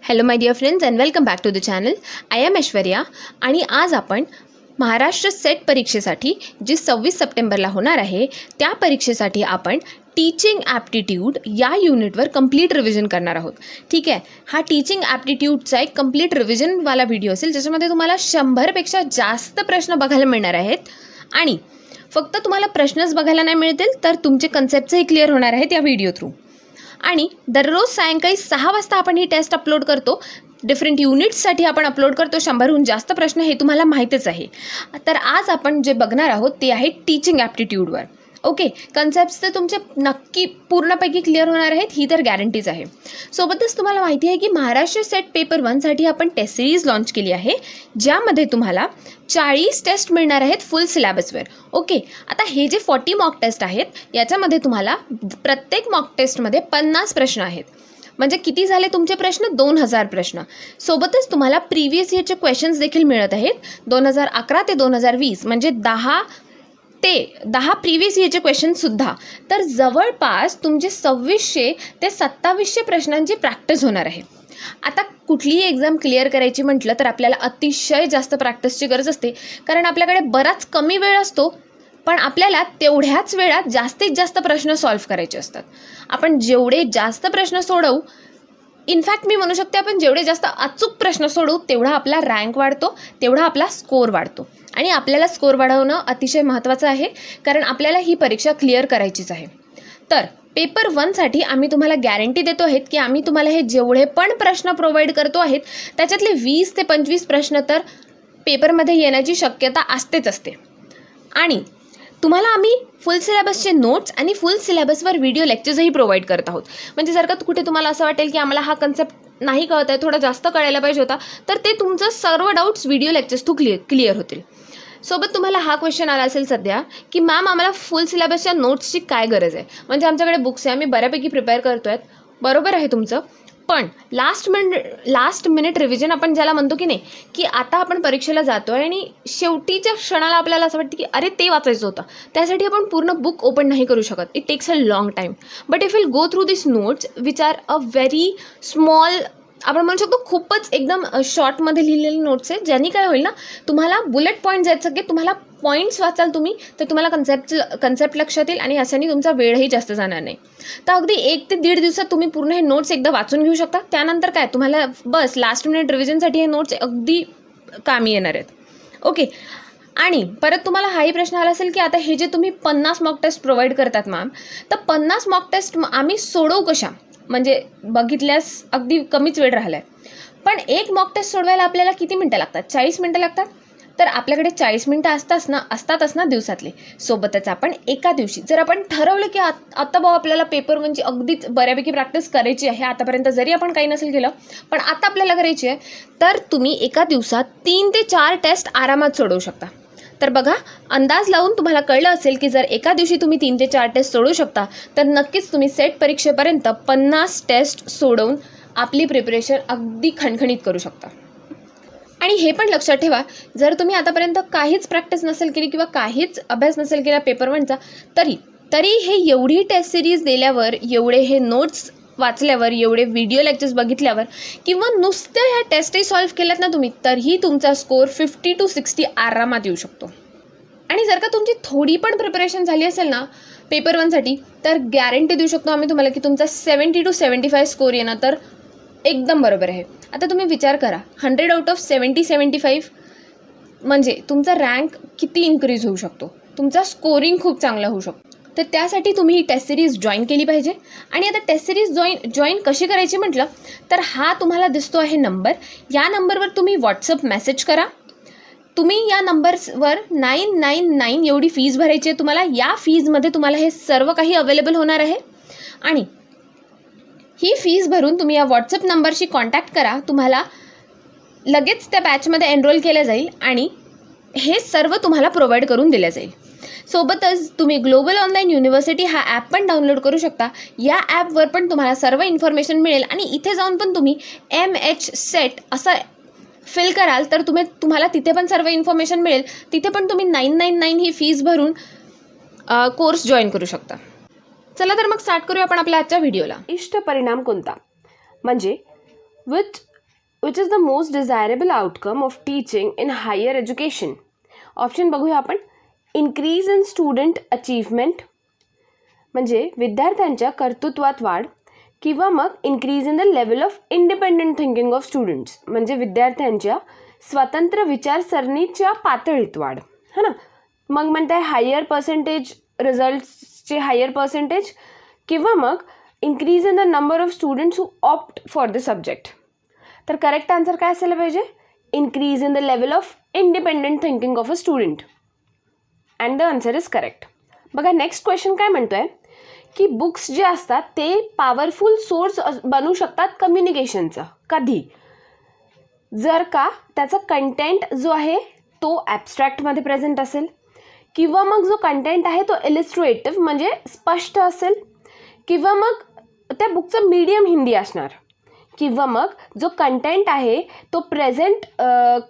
Hello my dear friends and welcome back to the channel. I am Aishwarya आणि आज आपण Maharashtra set परीक्षेसाठी जी 26 सप्टेंबरला होणार आहे त्या परीक्षेसाठी आपण टीचिंग ॲप्टिट्यूड या युनिटवर कंप्लीट रिव्हिजन करणार आहोत. ठीक आहे, हा टीचिंग ॲप्टिट्यूडचा एक कंप्लीट रिव्हिजनवाला व्हिडिओ असेल ज्याच्यामध्ये तुम्हाला 100पेक्षा जास्त प्रश्न बघायला मिळणार आहेत आणि फक्त तुम्हाला प्रश्नच बघायला नाही मिळतील तर तुमचे कन्सेप्टही क्लिअर होणार आहेत या व्हिडिओ थ्रू. आणि दररोज सायंकाळी 6 वाजता आपण ही टेस्ट अपलोड करतो. डिफरंट युनिट्ससाठी आपण अपलोड करतो. 100हून जास्त प्रश्न हे तुम्हाला माहीतच आहे. तर आज आपण जे बघणार आहोत ते आहे टीचिंग ॲप्टिट्यूडवर. ओके, कन्सेप्ट्स तर तुमचे नक्की पूर्णपैकी क्लिअर होणार आहेत ही तर गॅरंटीज आहे. सोबतच तुम्हाला माहिती आहे की महाराष्ट्र सेट पेपर 1साठी आपण टेस्ट सिरीज लॉन्च केली आहे ज्यामध्ये तुम्हाला 40 टेस्ट मिळणार आहेत फुल सिलेबसवर. ओके, आता हे जे 40 मॉक टेस्ट आहेत याच्यामध्ये तुम्हाला प्रत्येक मॉक टेस्टमध्ये 50 प्रश्न आहेत. म्हणजे किती झाले तुमचे प्रश्न? 2000 प्रश्न. सोबतच तुम्हाला प्रिव्हियस इयरचे क्वेश्चन्स देखील मिळत आहेत. 2011 ते 2020 म्हणजे 10 प्रिव्हियस इयरचे क्वेश्चनसुद्धा. तर जवळपास तुमचे 2600 ते 2700 प्रश्नांची प्रॅक्टिस होणार आहे. आता कुठलीही एक्झाम क्लिअर करायची म्हटलं तर आपल्याला अतिशय जास्त प्रॅक्टिसची गरज असते कारण आपल्याकडे बराच कमी वेळ असतो पण आपल्याला तेवढ्याच वेळात जास्तीत जास्त प्रश्न सॉल्व्ह करायचे असतात. आपण जेवढे जास्त प्रश्न सोडवू, इनफॅक्ट मी म्हणू शकते आपण जेवढे जास्त अचूक प्रश्न सोडवू तेवढा आपला रँक वाढतो, तेवढा आपला स्कोर वाढतो. आणि आपल्याला स्कोर वाढवणं अतिशय महत्त्वाचं आहे कारण आपल्याला ही परीक्षा क्लिअर करायचीच आहे. तर पेपर 1साठी आम्ही तुम्हाला गॅरंटी देतो आहेत की आम्ही तुम्हाला हे जेवढे पण प्रश्न प्रोव्हाइड करतो आहेत त्याच्यातले 20 ते 25 प्रश्न तर पेपरमध्ये येण्याची शक्यता असतेच असते. आणि तुम्हाला आम्ही फुल सिलेबसचे नोट्स आणि फुल सिलेबसवर व्हिडिओ लेक्चर्सही प्रोव्हाइड करत आहोत. म्हणजे जर का कुठे तुम्हाला असं वाटेल की आम्हाला हा कन्सेप्ट नाही कळत आहे, थोडा जास्त कळायला पाहिजे होता, तर ते तुमचं सर्व doubts video lectures through clear होतील. सोबत तुम्हाला हा क्वेश्चन आला असेल सध्या की मॅम आम्हाला फुल सिलेबसच्या नोट्सची काय गरज आहे? म्हणजे आमच्याकडे बुक्स आहे, आम्ही बऱ्यापैकी प्रिपेअर करतो आहेत. बरोबर आहे तुमचं, पण लास्ट मिनिट रिव्हिजन आपण ज्याला म्हणतो की नाही, की आता आपण परीक्षेला जातो आहे आणि शेवटीच्या क्षणाला आपल्याला असं वाटतं की अरे ते वाचायचं होतं, त्यासाठी आपण पूर्ण बुक ओपन नाही करू शकत. It takes a long time. But if will go through this notes which are a very small, आपण म्हणू शकतो खूपच एकदम शॉर्टमध्ये लिहिलेले नोट्स आहेत ज्यांनी काय होईल ना, तुम्हाला बुलेट पॉईंट्स आहेत सगळे, तुम्हाला पॉईंट्स वाचाल तुम्ही तर तुम्हाला कन्सेप्ट लक्षात येईल आणि अशाने तुमचा वेळही जास्त जाणार नाही. तर अगदी 1 ते 1.5 दिवसात तुम्ही पूर्ण हे नोट्स एकदा वाचून घेऊ शकता. त्यानंतर काय तुम्हाला बस लास्ट मिनिट रिव्हिजनसाठी हे नोट्स अगदी कामी येणार आहेत. ओके, आणि परत तुम्हाला हाही प्रश्न आला असेल की आता हे जे तुम्ही 50 मॉक टेस्ट प्रोव्हाइड करतात मॅम, तर 50 मॉक टेस्ट आम्ही सोडवू कशा? म्हणजे बघितल्यास अगदी कमीच वेळ राहिला आहे, पण एक मॉक टेस्ट सोडवायला आपल्याला किती मिनटं लागतात? 40 मिनटं लागतात. तर आपल्याकडे 40 मिनटं असतातच ना दिवसातले. सोबतच आपण एका दिवशी जर आपण ठरवलं की आता भाऊ आपल्याला पेपर म्हणजे अगदीच बऱ्यापैकी प्रॅक्टिस करायची आहे, आतापर्यंत जरी आपण काही नसेल केलं पण आता आपल्याला करायची आहे, तर तुम्ही एका दिवसात 3 ते 4 टेस्ट आरामात सोडवू शकता. तर बघा, अंदाज लावून तुम्हाला कळलं असेल की जर एका दिवशी तुम्ही 3 ते 4 टेस्ट सोडवू शकता तर नक्कीच तुम्ही सेट परीक्षेपर्यंत 50 टेस्ट सोडवून आपली प्रिपरेशन अगदी खणखणीत करू शकता. आणि हे पण लक्षात ठेवा, जर तुम्ही आतापर्यंत काहीच प्रॅक्टिस नसेल केली किंवा काहीच अभ्यास नसेल केला पेपर 1चा, तरी हे एवढी टेस्ट सिरीज दिल्यावर, एवढे हे नोट्स वाचल्यावर, एवढे व्हिडिओ लेक्चर्स बघितल्यावर किंवा नुसत्या ह्या टेस्टही सॉल्व्ह केल्यात ना तुम्ही, तरीही तुमचा स्कोर 50 to 60 आरामात येऊ शकतो. आणि जर का तुमची थोडी पण प्रिपरेशन झाली असेल ना पेपर 1साठी तर गॅरंटी देऊ शकतो आम्ही तुम्हाला की तुमचा 70 to 75 स्कोर येणं तर एकदम बरोबर आहे. आता तुम्ही विचार करा, 100 out of 70-75 म्हणजे तुमचा रँक किती इन्क्रीज होऊ शकतो, तुमचा स्कोरिंग खूप चांगला होऊ शकतो. तर त्यासाठी तुम्ही ही टेस्ट सिरीज जॉईन केली पाहिजे. आणि आता टेस्ट सिरीज जॉईन कशी करायची म्हटलं तर हा तुम्हाला दिसतो आहे नंबर, या नंबरवर तुम्ही व्हॉट्सअप मेसेज करा. तुम्ही या नंबरवर 999 एवढी फीज भरायची आहे तुम्हाला. या फीजमध्ये तुम्हाला हे सर्व काही अवेलेबल होणार आहे आणि ही फीज भरून तुम्ही या व्हॉट्सअप नंबरशी कॉन्टॅक्ट करा. तुम्हाला लगेच त्या बॅचमध्ये एनरोल केलं जाईल आणि हे सर्व तुम्हाला प्रोव्हाइड करून दिलं जाईल. सोबतच तुम्ही ग्लोबल ऑनलाईन युनिव्हर्सिटी हा ॲप पण डाउनलोड करू शकता. या ॲपवर पण तुम्हाला सर्व इन्फॉर्मेशन मिळेल आणि इथे जाऊन पण तुम्ही MH सेट असं फिल कराल तर तुम्हाला तिथे पण सर्व इन्फॉर्मेशन मिळेल. तिथे पण तुम्ही 999 ही फीज भरून कोर्स जॉईन करू शकता. चला तर मग स्टार्ट करूया आपण आपल्या आजच्या व्हिडिओला. इष्ट परिणाम कोणता? म्हणजे which which is the most desirable outcome of teaching in higher education. Option बघूया आपण. इन्क्रीज इन स्टुडंट अचीवमेंट म्हणजे विद्यार्थ्यांच्या कर्तृत्वात वाढ, किंवा मग increase in the level of independent thinking of students म्हणजे विद्यार्थ्यांच्या स्वतंत्र विचारसरणीच्या पातळीत वाढ, है ना. मग म्हणताय हायर पर्सेंटेज, रिझल्ट्सचे हायर पर्सेंटेज, किंवा मग increase in the number of students who opt for the subject. तर करेक्ट आन्सर काय असायला पाहिजे? Increase in the level of independent thinking of a student. And the answer is correct. बघा next question काय म्हणतोय की बुक्स जे असतात ते पॉवरफुल सोर्स बनू शकतात कम्युनिकेशनचा. कधी? जर का त्याचा कंटेंट जो आहे तो ॲब्स्ट्रॅक्टमध्ये प्रेझेंट असेल, किंवा मग जो कंटेंट आहे तो इलिस्ट्रेटिव्ह म्हणजे स्पष्ट असेल, किंवा मग त्या बुकचं मीडियम हिंदी असणार, किंवा मग जो कंटेंट आहे तो प्रेझेंट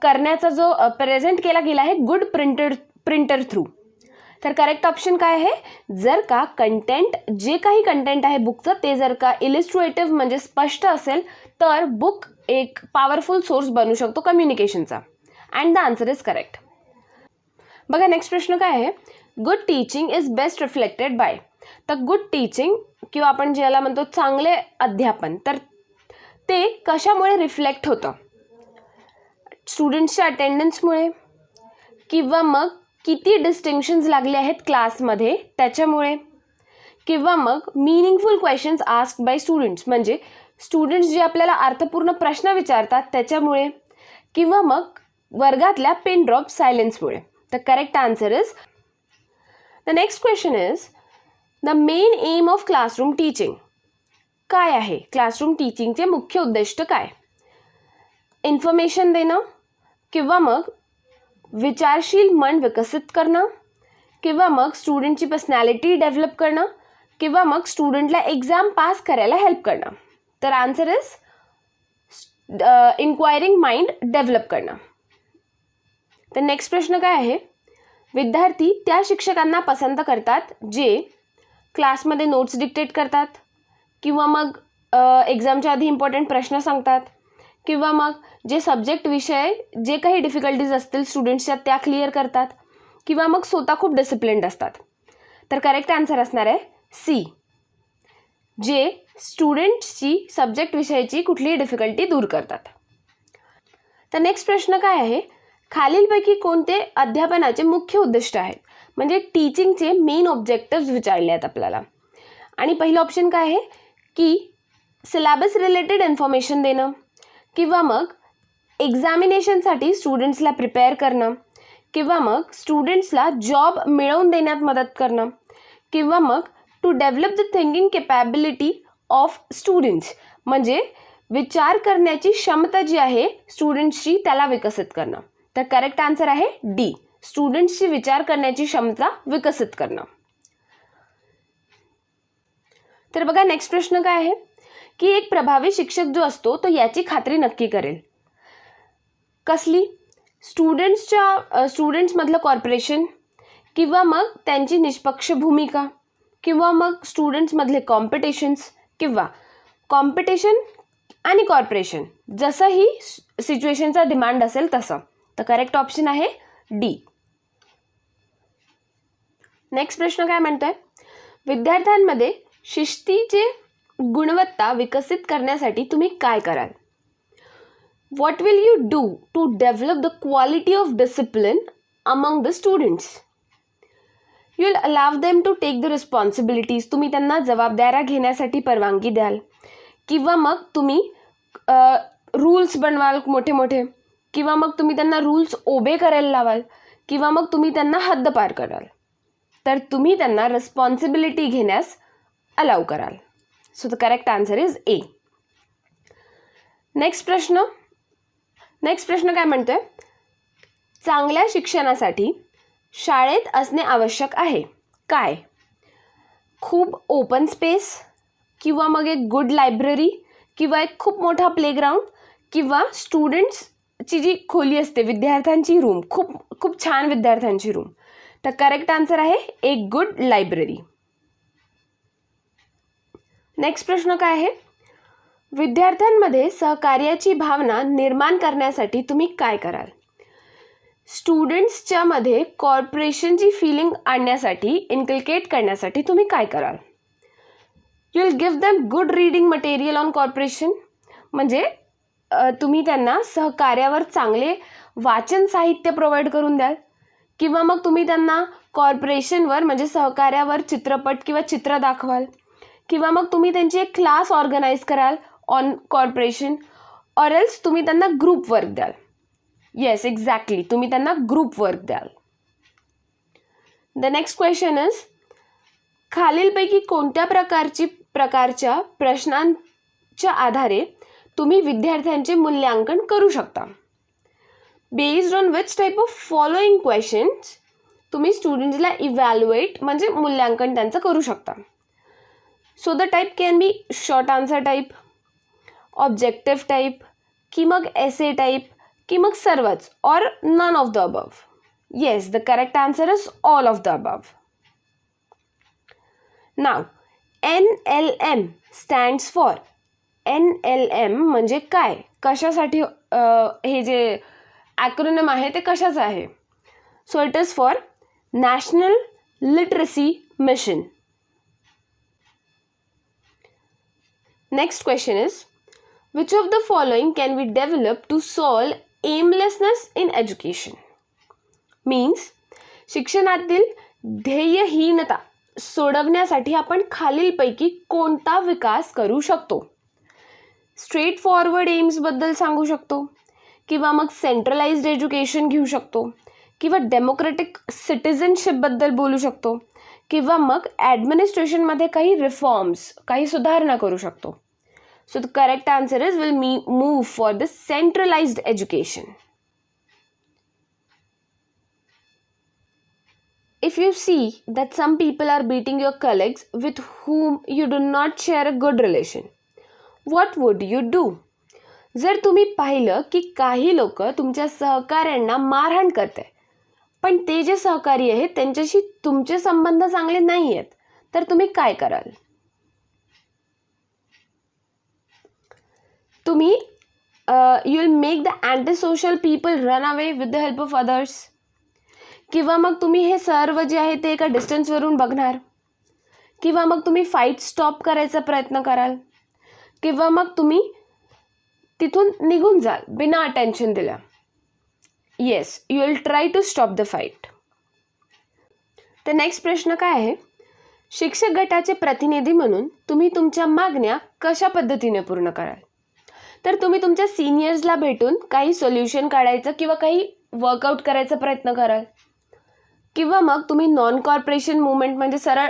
करण्याचा जो प्रेझेंट केला गेला आहे गुड प्रिंटर थ्रू. तर करेक्ट ऑप्शन काय आहे? जर का कंटेंट, जे काही कंटेंट आहे बुकचं ते जर का इलिस्ट्रेटिव्ह म्हणजे स्पष्ट असेल तर बुक एक पॉवरफुल सोर्स बनू शकतो कम्युनिकेशनचा. And the answer is correct. बघा नेक्स्ट प्रश्न काय आहे? Good teaching is best reflected by. तर गुड टीचिंग किंवा आपण ज्याला म्हणतो चांगले अध्यापन, तर ते कशामुळे रिफ्लेक्ट होतं? स्टुडंट्सच्या अटेंडन्समुळे, किंवा मग किती डिस्टिंक्शन्स लागले आहेत क्लासमध्ये त्याच्यामुळे, किंवा मग meaningful questions asked by students म्हणजे स्टुडंट्स जे आपल्याला अर्थपूर्ण प्रश्न विचारतात त्याच्यामुळे, किंवा मग वर्गातल्या पिन ड्रॉप सायलेन्समुळे. तर correct answer is the next question is the main aim of classroom teaching. काय आहे क्लासरूम टीचिंगचे मुख्य उद्दिष्ट काय? इन्फॉर्मेशन देणं, किंवा मग विचारशील मन विकसित करणं, किंवा मग स्टुडंटची पर्सनॅलिटी डेव्हलप करणं, किंवा मग स्टुडंटला एक्झाम पास करायला हेल्प करणं. तर आन्सर इज इन्क्वायरिंग माइंड डेव्हलप करणं. तर नेक्स्ट प्रश्न काय आहे? विद्यार्थी त्या शिक्षकांना पसंत करतात जे क्लासमध्ये नोट्स डिक्टेट करतात, किंवा मग एक्झामच्या आधी इम्पॉर्टंट प्रश्न सांगतात, किंवा मग जे सब्जेक्ट विषय जे काही डिफिकल्टीज असतील स्टुडंट्सच्या त्या क्लिअर करतात, किंवा मग स्वतः खूप डिसिप्लिन्ड असतात. तर करेक्ट आन्सर असणार आहे सी, जे स्टुडंट्सची सब्जेक्ट विषयाची कुठलीही डिफिकल्टी दूर करतात. तर नेक्स्ट प्रश्न काय आहे? खालीलपैकी कोणते अध्यापनाचे मुख्य उद्दिष्ट आहेत? म्हणजे टीचिंगचे मेन ऑब्जेक्टिव्ह विचारले आहेत आपल्याला. आणि पहिलं ऑप्शन काय आहे की सिलेबस रिलेटेड इन्फॉर्मेशन देणं, किंवा मग एक्झामिनेशनसाठी स्टुडंट्सला प्रिपेअर करणं, किंवा मग स्टुडंट्सला जॉब मिळवून देण्यात मदत करणं, किंवा मग to develop the thinking capability of students म्हणजे विचार करण्याची क्षमता जी आहे स्टुडंट्सची त्याला विकसित करणं. तर करेक्ट आन्सर आहे डी, स्टुडंट्सची विचार करण्याची क्षमता विकसित करणं. तर बघा नेक्स्ट प्रश्न काय आहे की एक प्रभावी शिक्षक जो असतो तो याची खात्री नक्की करेल. कसली? स्टुडंट्समधलं कॉर्पोरेशन, किंवा मग त्यांची निष्पक्ष भूमिका, किंवा मग स्टुडंट्समधले कॉम्पिटिशन्स, किंवा कॉम्पिटिशन आणि कॉर्पोरेशन जसंही सिच्युएशनचा डिमांड असेल तसं. तर करेक्ट ऑप्शन आहे डी. नेक्स्ट प्रश्न काय म्हणतोय? विद्यार्थ्यांमध्ये शिस्तीचे गुणवत्ता विकसित करण्यासाठी तुम्ही काय कराल? What will you do to develop the quality of discipline among the students? You'll allow them to take the responsibilities. तुम्ही त्यांना जबाबदाऱ्या घेण्यासाठी परवानगी द्याल, किंवा मग तुम्ही रूल्स बनवाल मोठे मोठे, किंवा मग तुम्ही त्यांना रूल्स ओबे करायला लावाल, किंवा मग तुम्ही त्यांना हद्दपार कराल. तर तुम्ही त्यांना रिस्पॉन्सिबिलिटी घेण्यास अलाउ कराल. So the correct answer is a. Next प्रश्न काय म्हणतोय? चांगल्या शिक्षणासाठी शाळेत असणे आवश्यक आहे. काय? खूप ओपन स्पेस, किंवा मग एक गुड लायब्ररी, किंवा एक खूप मोठा प्लेग्राऊंड, किंवा स्टुडंट्सची जी खोली असते विद्यार्थ्यांची रूम, खूप छान विद्यार्थ्यांची रूम. तर करेक्ट आन्सर आहे एक गुड लायब्ररी. नेक्स्ट प्रश्न काय आहे? विद्यार्थ्यांमध्ये सहकार्याची भावना निर्माण करण्यासाठी तुम्ही काय कराल? स्टुडंट्सच्या मध्ये कॉर्पोरेशनची फिलिंग आणण्यासाठी, इन्कल्केट करण्यासाठी तुम्ही काय कराल? You will give them good reading material on corporation, म्हणजे तुम्ही त्यांना सहकार्यावर चांगले वाचन साहित्य प्रोव्हाइड करून द्याल, किंवा मग तुम्ही त्यांना कॉर्पोरेशनवर म्हणजे सहकार्यावर चित्रपट किंवा चित्र दाखवाल, किंवा मग तुम्ही त्यांची एक क्लास ऑर्गनाईज कराल ऑन कॉर्पोरेशन, ऑर एल्स तुम्ही त्यांना ग्रुप वर्क द्याल. येस, एक्झॅक्टली, तुम्ही त्यांना ग्रुप वर्क द्याल. द नेक्स्ट क्वेश्चन इज, खालीलपैकी कोणत्या प्रकारच्या प्रश्नांच्या आधारे तुम्ही विद्यार्थ्यांचे मूल्यांकन करू शकता? Based on which type of following questions तुम्ही स्टुडंट्सला इव्हॅल्युएट म्हणजे मूल्यांकन त्यांचं करू शकता? So the type can be short answer type, objective type, की मग एसे टाईप, की मग सर्वच, or none of the above. Yes, the correct answer is all of the above. Now NLM stands for. NLM म्हणजे काय, कशासाठी हे जे ॲक्रोनिम आहे ते कशाचं आहे? So it is for national literacy mission. Next question is, which of the following can be developed to solve aimlessness in education? Means शिक्षणातील ध्येयहीनता सोडवण्यासाठी आपण खालीलपैकी कोणता विकास करू शकतो? स्ट्रेट फॉरवर्ड एम्सबद्दल सांगू शकतो, किंवा मग सेंट्रलाइज्ड एज्युकेशन घेऊ शकतो, किंवा डेमोक्रेटिक सिटिझनशिपबद्दल बोलू शकतो, किंवा मग ॲडमिनिस्ट्रेशनमध्ये काही रिफॉर्म्स, काही सुधारणा करू शकतो. So the correct answer is will move for the centralized education. If you see that some people are beating your colleagues with whom you do not share a good relation, what would you do? जर तुम्ही पाहिलं की काही लोक तुमच्या सहकाऱ्यांना मारहाण करते, पण ते जे सहकारी आहेत त्यांच्याशी तुमचे संबंध चांगले नाही आहेत, तर तुम्ही काय कराल? तुम्ही you will make the anti social people run away with the help of others, किंवा मग तुम्ही हे सर्व जे आहे ते एका डिस्टन्सवरून बघणार, किंवा मग तुम्ही फाईट स्टॉप करायचा प्रयत्न कराल, किंवा मग तुम्ही तिथून निघून जाल बिना अटेन्शन दिल्या. Yes, you will try to stop the fight. तर नेक्स्ट प्रश्न काय आहे? शिक्षक गटाचे प्रतिनिधी म्हणून तुम्ही तुमच्या मागण्या कशा पद्धतीने पूर्ण कराल? तर तुम्ही तुमच्या सिनियर्सला भेटून काही सोल्युशन काढायचं किंवा काही वर्कआउट करायचा प्रयत्न कराल, किंवा मग तुम्ही नॉन कॉर्पोरेशन मुवमेंट म्हणजे सरळ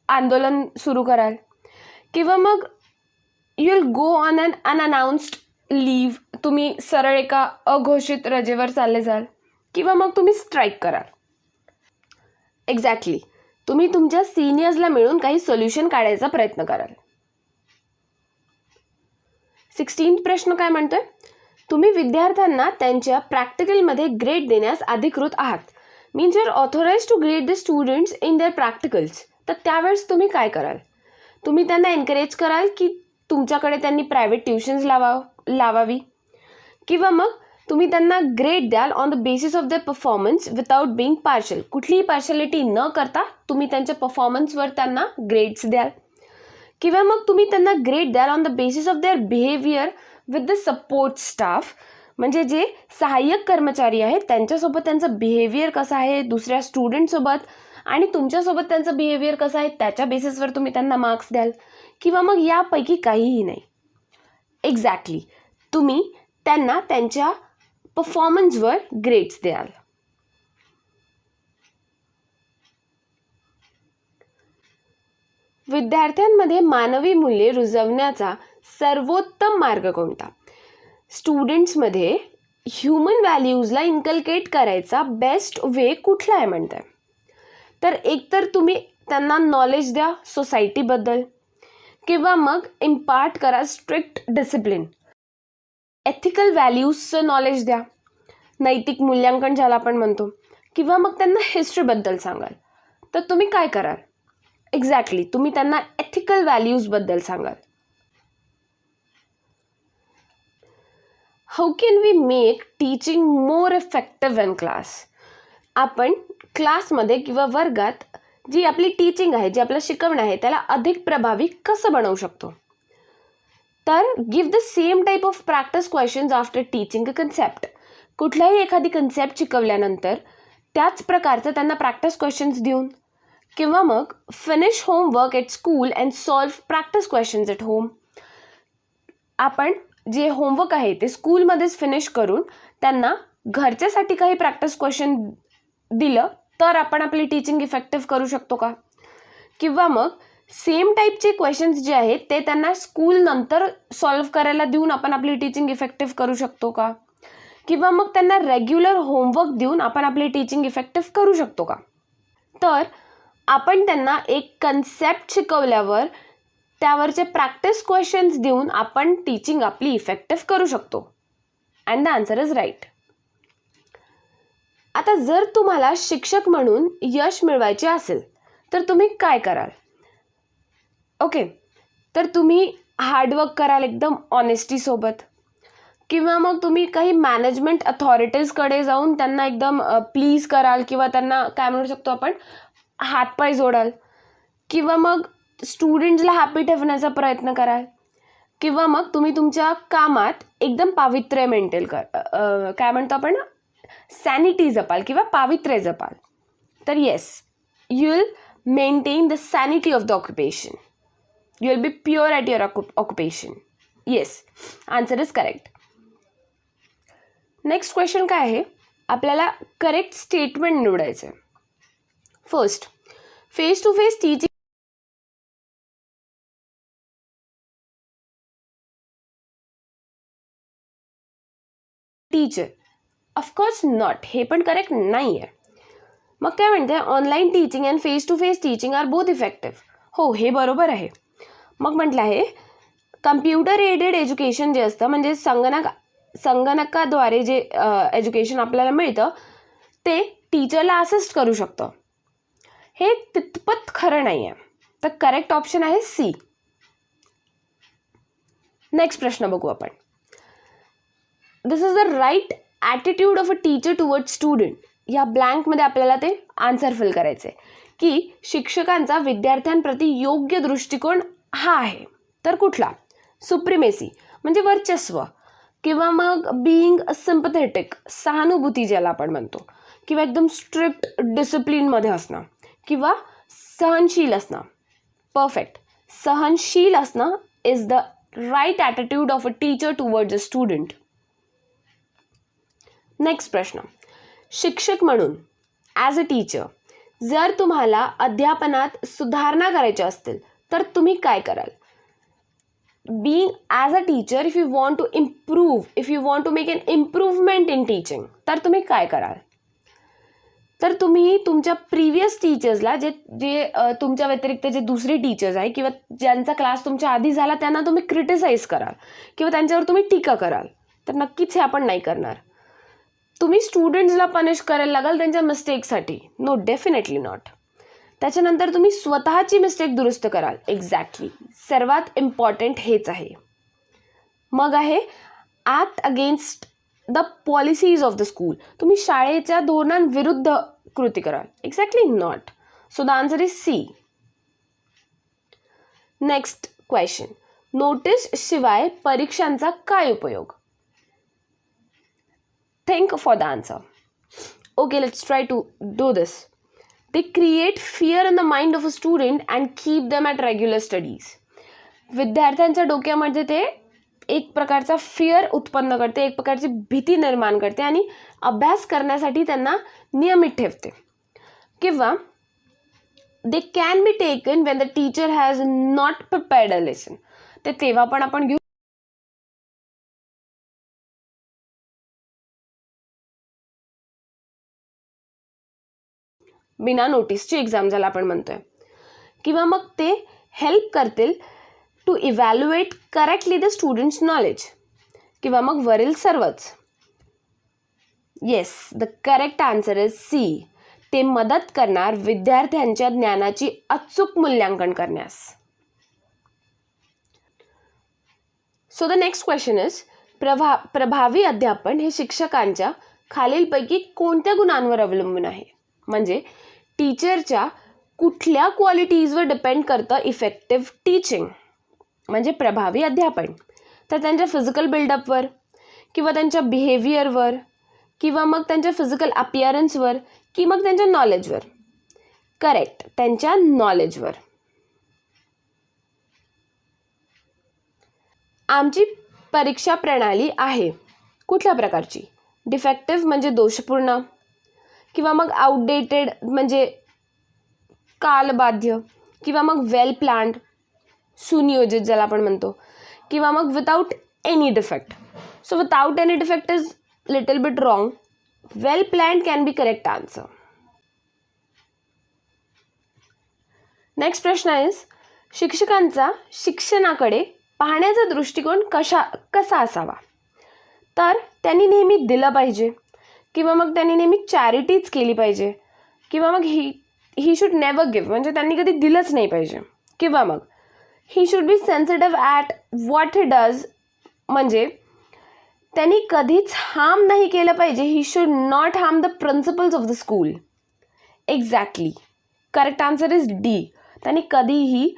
आंदोलन सुरू कराल, किंवा मग you will go on an unannounced leave, तुम्ही सरळ एका अघोषित रजेवर चालले जाल, किंवा मग तुम्ही स्ट्राईक कराल. एक्झॅक्टली, तुम्ही तुमच्या सिनियर्सला मिळून काही सोल्युशन काढायचा प्रयत्न कराल. 16 प्रश्न काय म्हणतोय? तुम्ही विद्यार्थ्यांना त्यांच्या प्रॅक्टिकलमध्ये ग्रेड देण्यास अधिकृत आहात. Means you are authorise to grade the students in their practicals. तर त्यावेळेस तुम्ही काय कराल? तुम्ही त्यांना एनकरेज कराल की तुमच्याकडे त्यांनी प्रायव्हेट ट्युशन्स लावावी, किंवा मग तुम्ही त्यांना ग्रेड द्याल on the basis of their performance without being partial. कुठलीही पार्शलिटी न करता तुम्ही त्यांच्या परफॉर्मन्सवर त्यांना ग्रेड्स द्याल, किंवा मग तुम्ही त्यांना ग्रेड द्याल on the basis of their behaviour with the support staff. म्हणजे जे सहाय्यक कर्मचारी आहेत त्यांच्यासोबत त्यांचं बिहेवियर कसं आहे, दुसऱ्या स्टुडंटसोबत आणि तुमच्यासोबत त्यांचं बिहेवियर कसं आहे त्याच्या बेसिसवर तुम्ही त्यांना मार्क्स द्याल, किंवा मग यापैकी काहीही नाही. एक्झॅक्टली, तुम्ही त्यांना त्यांच्या परफॉर्मन्सवर ग्रेड्स द्याल. विद्यार्थ्यांमध्ये मानवी मूल्ये रुजवण्याचा सर्वोत्तम मार्ग कोणता? स्टुडंट्समध्ये ह्युमन व्हॅल्यूजला इन्कल्केट करायचा बेस्ट वे कुठला आहे म्हणताय? तर एकतर तुम्ही त्यांना नॉलेज द्या सोसायटीबद्दल, किंवा मग इम्पार्ट करा स्ट्रिक्ट डिसिप्लिन, एथिकल व्हॅल्यूजचं नॉलेज द्या, नैतिक मूल्यांकन ज्याला आपण म्हणतो, किंवा मग त्यांना हिस्ट्रीबद्दल सांगाल. तर तुम्ही काय कराल? एक्झॅक्टली, तुम्ही त्यांना एथिकल व्हॅल्यूजबद्दल सांगाल. How can we make teaching more effective in class? आपण क्लासमध्ये किंवा वर्गात जी आपली टीचिंग आहे, जे आपलं शिकवणं आहे, त्याला अधिक प्रभावी कसं बनवू शकतो? तर give the same type of practice questions after teaching a concept. कुठल्याही एखादी कन्सेप्ट शिकवल्यानंतर त्याच प्रकारचं त्यांना प्रॅक्टिस क्वेश्चन्स देऊन, किंवा मग finish homework at school and solve practice questions at home. आपण जे होमवर्क आहे ते स्कूलमध्येच फिनिश करून त्यांना घरच्यासाठी काही प्रॅक्टिस क्वेश्चन दिलं तर आपण आपली टीचिंग इफेक्टिव्ह करू शकतो का? किंवा मग सेम टाईपचे क्वेश्चन्स जे आहेत ते त्यांना स्कूल नंतर सॉल्व्ह करायला देऊन आपण आपली टीचिंग इफेक्टिव्ह करू शकतो का? किंवा मग त्यांना रेग्युलर होमवर्क देऊन आपण आपली टीचिंग इफेक्टिव्ह करू शकतो का? तर आपण त्यांना एक कन्सेप्ट शिकवल्यावर त्यावरचे प्रॅक्टिस क्वेश्चन्स देऊन आपण टीचिंग आपली इफेक्टिव्ह करू शकतो. And the answer is right. आता जर तुम्हाला शिक्षक म्हणून यश मिळवायचे असेल तर तुम्ही काय कराल? ओके, तर तुम्ही हार्डवर्क कराल एकदम ऑनेस्टीसोबत, किंवा मग तुम्ही काही मॅनेजमेंट अथॉरिटीजकडे जाऊन त्यांना एकदम प्लीज कराल, किंवा त्यांना काय म्हणू शकतो आपण हातपाय जोडाल, किंवा मग स्टुडंट्सला हॅपी ठेवण्याचा प्रयत्न कराल, किंवा मग तुम्ही तुमच्या कामात एकदम पावित्र्य मेंटेन काय म्हणतो आपण सॅनिटी जपाल किंवा पावित्र्य जपाल. तर yes, you will maintain the sanity of the occupation. You will be pure at your occupation. Yes, answer is correct. Next question काय आहे? आपल्याला करेक्ट स्टेटमेंट निवडायचं आहे. First, face to face teaching teacher. Of course not, हे पण correct नाही आहे. मग काय म्हणते? Online teaching and face to face teaching are both effective. हो, हे बरोबर आहे. मग म्हटलं आहे कम्प्युटर एडेड एज्युकेशन जे असतं, म्हणजे संगणकाद्वारे जे एज्युकेशन आपल्याला मिळतं ते टीचरला असिस्ट करू शकतं. हे तितपत खरं नाही आहे. तर करेक्ट ऑप्शन आहे सी. नेक्स्ट प्रश्न बघू आपण. This is the right attitude of a teacher toward student. या ब्लँकमध्ये आपल्याला ते आन्सर फिल करायचं आहे की शिक्षकांचा विद्यार्थ्यांप्रती योग्य दृष्टिकोन हा आहे. तर कुठला? सुप्रिमेसी म्हणजे वर्चस्व, किंवा मग बिईंग सिम्पथेटिक सहानुभूती ज्याला आपण म्हणतो, किंवा एकदम स्ट्रिक्ट डिसिप्लिनमध्ये असणं, किंवा सहनशील असणं. परफेक्ट, सहनशील असणं is the right attitude of a teacher towards a student. Next प्रश्न. शिक्षक म्हणून ॲज अ टीचर जर तुम्हाला अध्यापनात सुधारणा करायच्या असतील तर तुम्ही काय कराल? being as a teacher, if you want to improve, if you want to make an improvement in teaching, तर तुम्ही काय कराल? तर तुम्ही तुमच्या प्रिव्हियस टीचर्सला जे तुमच्या व्यतिरिक्त जे दुसरे टीचर्स आहे किंवा ज्यांचा क्लास तुमच्या आधी झाला त्यांना तुम्ही क्रिटिसाइज कराल किंवा त्यांच्यावर तुम्ही टीका कराल. तर नक्कीच हे आपण नाही करणार. तुम्ही स्टुडंट्सला पनिश करायला लागाल त्यांच्या मिस्टेकसाठी? No, definitely not. त्याच्यानंतर तुम्ही स्वतःची मिस्टेक दुरुस्त कराल. एक्झॅक्टली, सर्वात इम्पॉर्टंट हेच आहे. मग आहे act against the policies of the school. तुम्ही शाळेच्या धोरणांविरुद्ध कृती कराल? Exactly not. So the answer is C. Next question. Notice शिवाय परीक्षांचा काय उपयोग? Think for the answer. Okay, let's try to do this. They create fear in the mind of a student and keep them at regular studies. विद्यार्थ्यांच्या डोक्यामध्ये ते एक प्रकारचा fear उत्पन्न करते, एक प्रकारची भीती निर्माण करते आणि अभ्यास करण्यासाठी त्यांना नियमित ठेवते. किंवा they can be taken when the teacher has not prepared a lesson. ते तेव्हा पण आपण घेऊ बिना नोटीसची एक्झाम ज्याला आपण म्हणतोय. किंवा मग ते हेल्प करतील to evaluate correctly the students' knowledge. किंवा मग वरील सर्वच. Yes, the correct answer is C. ते मदत करणार विद्यार्थ्यांच्या ज्ञानाची अचूक मूल्यांकन करण्यास. So the next question is प्रभावी अध्यापन हे शिक्षकांच्या खालीलपैकी कोणत्या गुणांवर अवलंबून आहे? म्हणजे टीचरच्या कुठल्या क्वालिटीजवर डिपेंड करतं इफेक्टिव्ह टीचिंग, म्हणजे प्रभावी अध्यापन? तर त्यांच्या फिजिकल बिल्डअपवर, किंवा त्यांच्या बिहेवियरवर, किंवा मग त्यांच्या फिजिकल अपिअरन्सवर, की मग त्यांच्या नॉलेजवर? करेक्ट, त्यांच्या नॉलेजवर. आमची परीक्षा प्रणाली आहे कुठल्या प्रकारची? डिफेक्टिव्ह म्हणजे दोषपूर्ण, किंवा मग आउटडेटेड म्हणजे कालबाध्य, किंवा मग वेल प्लॅन्ड सुनियोजित ज्याला आपण म्हणतो, किंवा मग without any defect. So without any defect is little bit wrong. Well planned can be correct answer. Next प्रश्न इज, शिक्षकांचा शिक्षणाकडे पाहण्याचा दृष्टिकोन कसा असावा? तर त्यांनी नेहमी दिलं पाहिजे, किंवा मग त्यांनी नेहमी चॅरिटीज केली पाहिजे, किंवा मग ही शुड नेव्हर गिव्ह म्हणजे त्यांनी कधी दिलंच नाही पाहिजे, किंवा मग ही should B sensitive at what he does म्हणजे त्यांनी कधीच हार्म नाही केलं पाहिजे. He should not harm the principles of the school. Exactly, correct answer is D. त्यांनी कधीही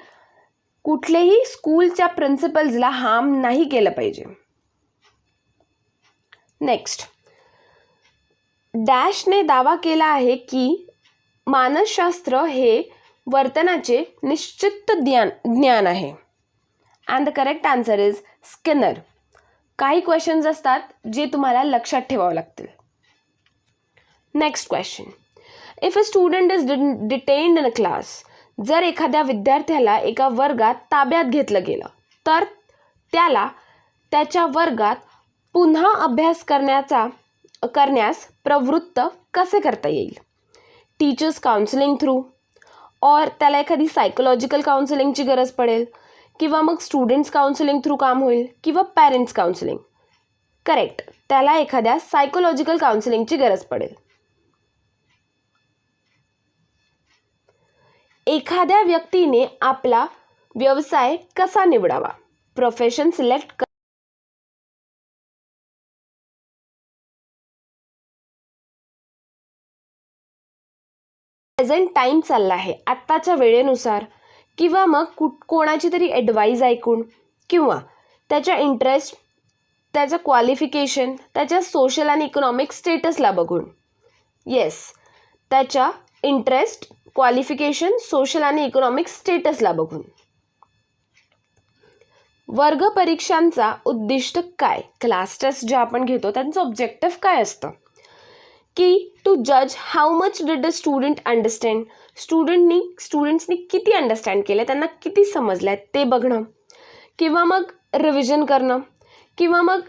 कुठलेही स्कूलच्या प्रिन्सिपल्सला हार्म नाही केलं पाहिजे. नेक्स्ट, डॅशने दावा केला आहे की मानसशास्त्र हे वर्तनाचे निश्चित ज्ञान आहे. And the correct answer is Skinner. काही क्वेश्चन्स असतात जे तुम्हाला लक्षात ठेवावं लागतील. Next question, if a student is detained in a class, जर एखाद्या विद्यार्थ्याला एका वर्गात ताब्यात घेतलं गेलं तर त्याला त्याच्या वर्गात पुन्हा अभ्यास करण्यास प्रवृत्त कसे करता येईल? टीचर्स काउन्सिलिंग थ्रू, और त्याला एखादी सायकोलॉजिकल काउन्सिलिंगची गरज पडेल, किंवा मग स्टुडंट्स काउन्सिलिंग थ्रू काम होईल, किंवा पॅरेंट्स काउन्सिलिंग? करेक्ट, त्याला एखाद्या सायकोलॉजिकल काउन्सिलिंगची गरज पडेल. एखाद्या व्यक्तीने आपला व्यवसाय कसा निवडावा? प्रोफेशन सिलेक्ट प्रेझेंट टाईम चालला आहे आत्ताच्या वेळेनुसार, किंवा मग कोणाची तरी ॲडवाईज ऐकून, किंवा त्याच्या इंटरेस्ट, त्याच्या क्वालिफिकेशन, त्याच्या सोशल आणि इकॉनॉमिक स्टेटसला बघून. येस, त्याच्या इंटरेस्ट, क्वालिफिकेशन, सोशल आणि इकॉनॉमिक स्टेटसला बघून. वर्ग परीक्षांचा उद्दिष्ट काय? क्लास टेस्ट जे आपण घेतो त्यांचं ऑब्जेक्टिव्ह काय असतं? की टू जज how much did the student understand, स्टुडंट्सनी किती अंडरस्टँड केलं, त्यांना किती समजलं आहे ते बघणं, किंवा मग रिव्हिजन करणं, किंवा मग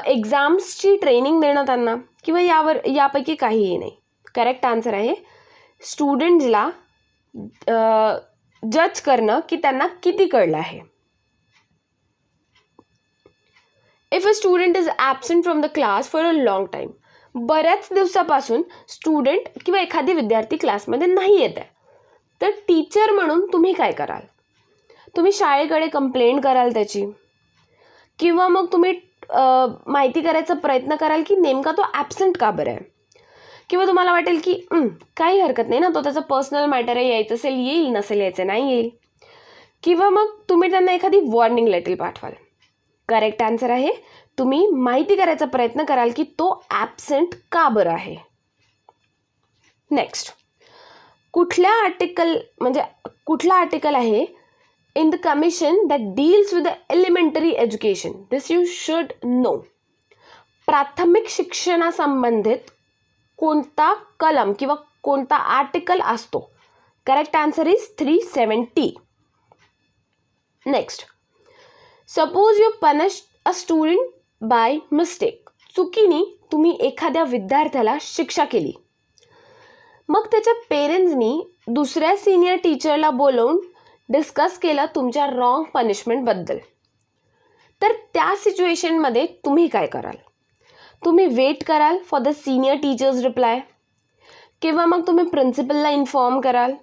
एक्झाम्सची ट्रेनिंग देणं त्यांना, किंवा यापैकी काहीही नाही. करेक्ट आन्सर आहे स्टुडंट्सला जज करणं की त्यांना किती कळलं आहे. If a student is absent from the class for a long time, बऱ्याच दिवसापासून स्टुडंट किंवा एखादी विद्यार्थी क्लासमध्ये नाही येत आहे, तर टीचर म्हणून तुम्ही काय कराल? तुम्ही शाळेकडे कंप्लेंट कराल त्याची, किंवा मग तुम्ही माहिती करायचा प्रयत्न कराल की नेमका तो ॲबसेंट का बरं आहे, किंवा तुम्हाला वाटेल की काही हरकत नाही ना, तो त्याचा पर्सनल मॅटर आहे, यायचं असेल येईल, नसेल यायचं नाही येईल, किंवा मग तुम्ही त्यांना एखादी वॉर्निंग लेटर पाठवाल. करेक्ट आन्सर आहे तुम्ही माहिती करायचा प्रयत्न कराल की तो ॲबसेंट का बरं आहे. नेक्स्ट, कुठला आर्टिकल आहे in the commission that deals with the elementary education? This you should know. प्राथमिक शिक्षणासंबंधित कोणता कलम किंवा कोणता आर्टिकल असतो? Correct answer is 370. Next, suppose you punish a student by mistake. चुकीने तुम्ही एखाद्या विद्यार्थ्याला शिक्षा केली, मग त्याच्या पेरेंट्सनी दुसऱ्या सिनियर टीचरला बोलवून डिस्कस केलं तुमच्या रॉंग पनिशमेंटबद्दल, तर त्या सिच्युएशनमध्ये तुम्ही काय कराल? तुम्ही वेट कराल for the senior teachers' reply, किंवा मग तुम्ही प्रिन्सिपलला इन्फॉर्म कराल,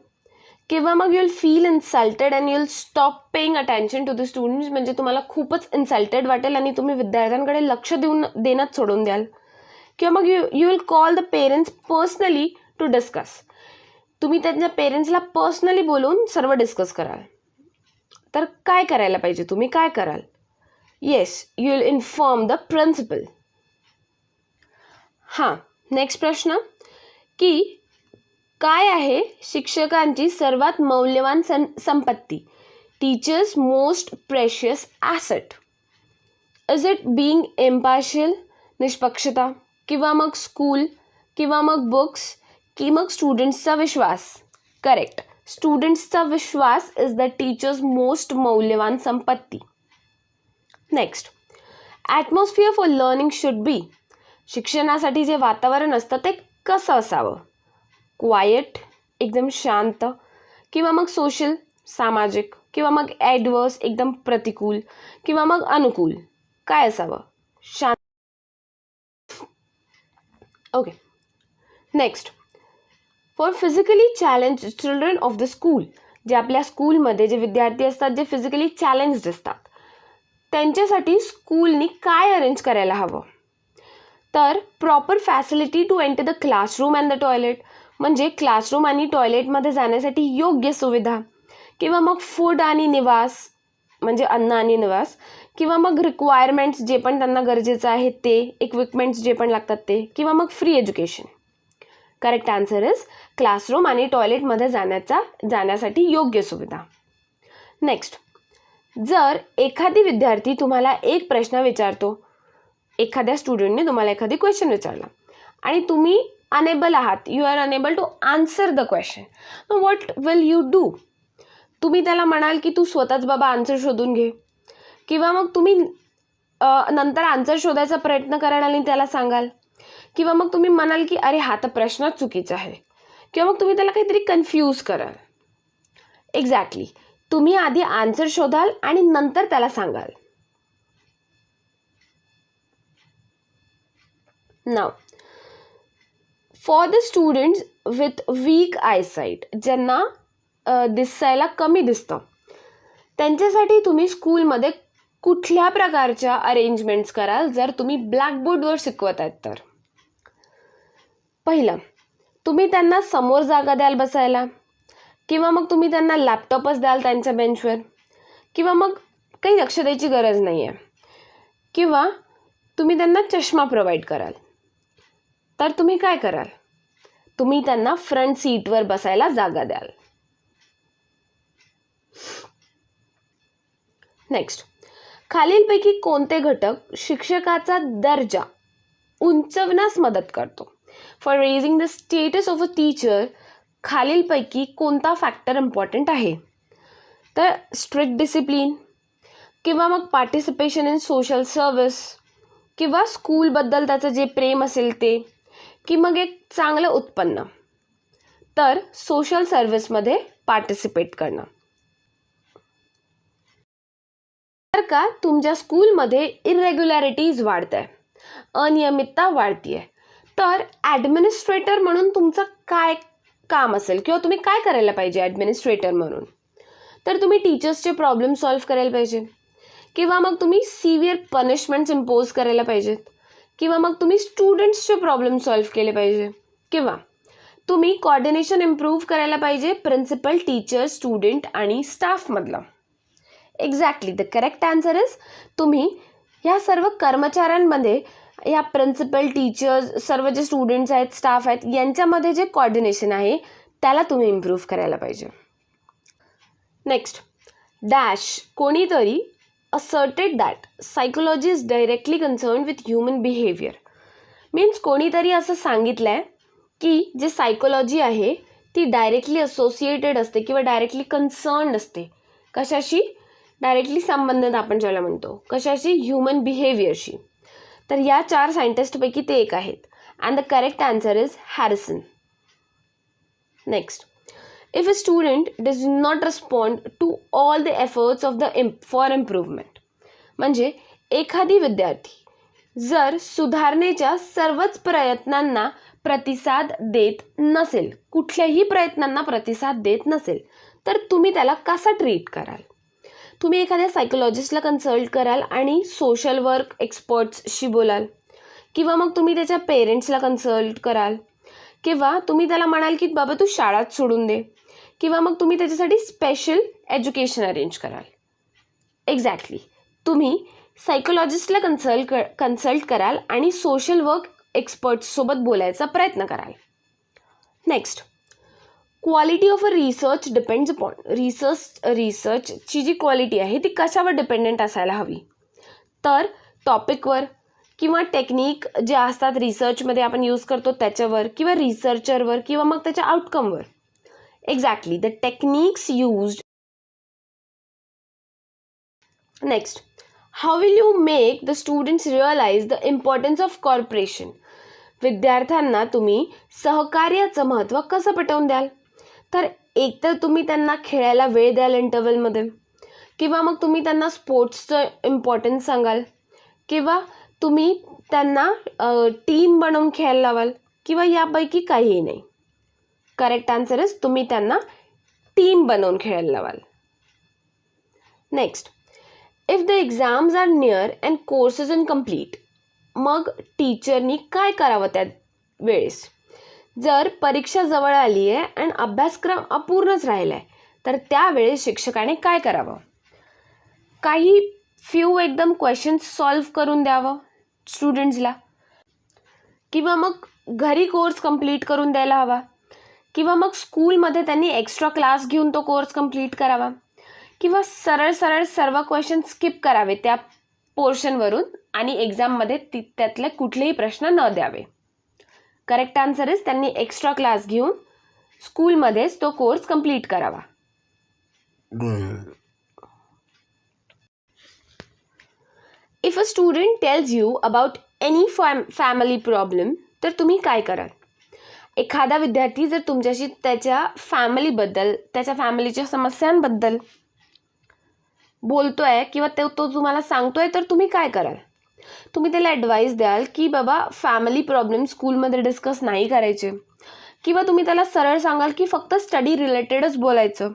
किंवा मग you will feel insulted and you will stop paying attention to the students, म्हणजे तुम्हाला खूपच इन्सल्टेड वाटेल आणि तुम्ही विद्यार्थ्यांकडे लक्ष देणंच सोडून द्याल. किंवा मग you will call the parents personally to discuss. तुम्ही त्यांच्या पेरेंट्सला पर्सनली बोलून सर्व डिस्कस कराल. तर काय करायला पाहिजे, तुम्ही काय कराल? Yes, you will inform the principal. हां, नेक्स्ट प्रश्न की काय आहे शिक्षकांची सर्वात मौल्यवान संपत्ती? Teacher's most precious asset. Is it being impartial, निष्पक्षता, किंवा मग स्कूल, किंवा मग बुक्स, की मग स्टुडंट्सचा विश्वास? करेक्ट, स्टुडंट्सचा विश्वास इज द टीचर्स मोस्ट मौल्यवान संपत्ती. Next, atmosphere for learning should be. शिक्षणासाठी जे वातावरण असतं ते कसं असावं? क्वायट, एकदम शांत, किंवा मग सोशल, सामाजिक, किंवा मग ॲडवर्स, एकदम प्रतिकूल, किंवा मग अनुकूल? काय असावं? शांत. Okay. Next, for physically challenge children of the school. जे आपल्या स्कूलमध्ये जे विद्यार्थी असतात जे फिजिकली चॅलेंज्ड असतात त्यांच्यासाठी स्कूलनी काय अरेंज करायला हवं? तर proper facility to enter the classroom and the toilet, म्हणजे क्लासरूम आणि टॉयलेटमध्ये जाण्यासाठी योग्य सुविधा, किंवा मग फूड आणि निवास, म्हणजे अन्न आणि निवास, किंवा मग रिक्वायरमेंट्स जे पण त्यांना गरजेचं आहे ते, इक्विपमेंट्स जे पण लागतात ते, किंवा मग free education. Correct answer is classroom आणि टॉयलेटमध्ये जाण्यासाठी योग्य सुविधा. नेक्स्ट, जर एखादी विद्यार्थी तुम्हाला एक प्रश्न विचारतो, एखाद्या स्टुडंटने तुम्हाला एखादी क्वेश्चन विचारला आणि तुम्ही अनेबल आहात, you are unable to answer the question, what will you do? तुम्ही त्याला म्हणाल की तू स्वतःच बाबा आन्सर शोधून घे, किंवा मग तुम्ही नंतर आन्सर शोधायचा प्रयत्न कराल आणि त्याला सांगाल, किंवा मग तुम्ही म्हणाल की अरे हा तर प्रश्नच चुकीचा आहे, किंवा मग तुम्ही त्याला काहीतरी कन्फ्यूज कराल. एक्झॅक्टली, तुम्ही आधी आन्सर शोधाल आणि नंतर त्याला सांगाल. नाव, for the students with weak eyesight, ज्यांना दिसायला कमी दिसतं, त्यांच्यासाठी तुम्ही स्कूलमध्ये कुठल्या प्रकारच्या अरेंजमेंट्स कराल जर तुम्ही ब्लॅकबोर्डवर शिकवत आहेत तर? पहिलं, तुम्ही त्यांना समोर जागा द्याल बसायला, किंवा मग तुम्ही त्यांना लॅपटॉपच द्याल त्यांच्या बेंचवर, किंवा मग काही लक्ष द्यायची गरज नाही आहे, किंवा तुम्ही त्यांना चष्मा प्रोव्हाइड कराल. तर तुम्ही काय कराल? तुम्ही त्यांना फ्रंट सीटवर बसायला जागा द्याल. नेक्स्ट, खालीलपैकी कोणते घटक शिक्षकाचा दर्जा उंचवण्यास मदत करतो? For raising the status of a teacher, खालीलपैकी कोणता फॅक्टर इम्पॉर्टंट आहे? तर स्ट्रिक्ट डिसिप्लिन, किंवा मग पार्टिसिपेशन इन सोशल सर्विस, किंवा स्कूलबद्दल त्याचं जे प्रेम असेल ते, की मग एक चांगलं उत्पन्न. तर सोशल सर्व्हिसमध्ये पार्टिसिपेट करणं. तर का तुमच्या स्कूलमध्ये इरेग्युलॅरिटीज वाढत आहे, अनियमितता वाढती आहे, तर ॲडमिनिस्ट्रेटर म्हणून तुमचं काय काम असेल, किंवा तुम्ही काय करायला पाहिजे ॲडमिनिस्ट्रेटर म्हणून? तर तुम्ही टीचर्सचे प्रॉब्लेम सॉल्व्ह करायला पाहिजे, किंवा मग तुम्ही सिव्हिअर पनिशमेंट्स इम्पोज करायला पाहिजेत, किंवा मग तुम्ही स्टुडंट्सचे प्रॉब्लेम सॉल्व्ह केले पाहिजे, किंवा तुम्ही कोऑर्डिनेशन इम्प्रूव्ह करायला पाहिजे प्रिन्सिपल, टीचर, स्टुडंट आणि स्टाफमधलं. Exactly, the correct answer is तुम्ही ह्या सर्व कर्मचाऱ्यांमध्ये, ह्या प्रिन्सिपल, टीचर्स, सर्व जे स्टुडंट्स आहेत, स्टाफ आहेत, यांच्यामध्ये जे कोऑर्डिनेशन आहे त्याला तुम्ही इम्प्रूव्ह करायला पाहिजे. नेक्स्ट, डॅश, कोणीतरी asserted that psychology is directly concerned with human behavior. Means कोणीतरी असं सांगितलं आहे की जे सायकोलॉजी आहे ती डायरेक्टली असोसिएटेड असते किंवा डायरेक्टली कन्सर्न्ड असते. कशाशी? डायरेक्टली संबंधित आपण ज्याला म्हणतो. कशाशी? ह्युमन बिहेवियरशी. तर या 4 सायंटिस्टपैकी ते एक आहेत. And the correct answer is Harrison. Next, if a student does not respond to all the efforts of for improvement, म्हणजे एखादी विद्यार्थी जर सुधारणेच्या सर्वच प्रयत्नांना प्रतिसाद देत नसेल, कुठल्याही प्रयत्नांना प्रतिसाद देत नसेल, तर तुम्ही त्याला कसा ट्रीट कराल? तुम्ही एखाद्या सायकोलॉजिस्टला कन्सल्ट कराल आणि सोशल वर्क एक्सपर्ट्सशी बोलाल, किंवा मग तुम्ही त्याच्या पेरेंट्सला कन्सल्ट कराल, किंवा तुम्ही त्याला म्हणाल की बाबा तू शाळाच सोडून दे, किंवा मग तुम्ही त्याच्यासाठी स्पेशल एज्युकेशन अरेंज कराल. एक्झॅक्टली, तुम्ही सायकोलॉजिस्टला कन्सल्ट कराल आणि सोशल वर्क एक्सपर्ट्ससोबत बोलायचा प्रयत्न कराल. Next, quality of a research depends upon. रिसर्चची जी क्वालिटी आहे ती कशावर डिपेंडेंट असायला हवी? तर टॉपिकवर, किंवा टेक्निक जे असतात रिसर्चमध्ये आपण यूज करतो त्याच्यावर, किंवा रिसर्चरवर, किंवा मग त्याच्या आउटकमवर. Exactly, the techniques used. Next, how will you make the students realise the importance of corporation. विद्यार्थ्यांना तुम्ही सहकार्याचं महत्त्व कसं पटवून द्याल? तर एकतर तुम्ही त्यांना खेळायला वेळ द्याल इंटरवलमध्ये, किंवा मग तुम्ही त्यांना स्पोर्ट्सचं इम्पॉर्टन्स सांगाल, किंवा तुम्ही त्यांना टीम बनवून खेळायला लावाल, किंवा यापैकी काहीही नाही. करेक्ट आन्सर इज तुम्ही त्यांना टीम बनवून खेळायला लावाल. Next, if the exams are near and course is incomplete. मग टीचरनी काय करावं त्या वेळेस? जर परीक्षा जवळ आली आहे आणि अभ्यासक्रम अपूर्णच राहिला आहे, तर त्यावेळेस शिक्षकाने काय करावं? काही फ्यू एकदम क्वेश्चन्स सॉल्व्ह करून द्यावं स्टुडंट्सला, किंवा मग घरी कोर्स कंप्लीट करून द्यायला हवा, किंवा मग स्कूलमध्ये त्यांनी एक्स्ट्रा क्लास घेऊन तो कोर्स कंप्लीट करावा, किंवा सरळ सर्व क्वेश्चन स्किप करावे त्या पोर्शनवरून आणि एक्झाममध्ये त्यातले कुठलेही प्रश्न न द्यावे. करेक्ट आन्सर इज त्यांनी एक्स्ट्रा क्लास घेऊन स्कूलमध्येच तो कोर्स कंप्लीट करावा. If a student tells you about any family problem, तर तुम्ही काय कराल? एखादा विद्यार्थी जर तुमच्याशी त्याच्या फॅमिलीबद्दल, त्याच्या फॅमिलीच्या समस्यांबद्दल बोलतोय, किंवा तो तुम्हाला सांगतोय, तर तुम्ही काय कराल? तुम्ही त्याला ॲडवाईस द्याल की बाबा फॅमिली प्रॉब्लेम स्कूलमध्ये डिस्कस नाही करायचे, किंवा तुम्ही त्याला सरळ सांगाल की फक्त स्टडी रिलेटेडच बोलायचं,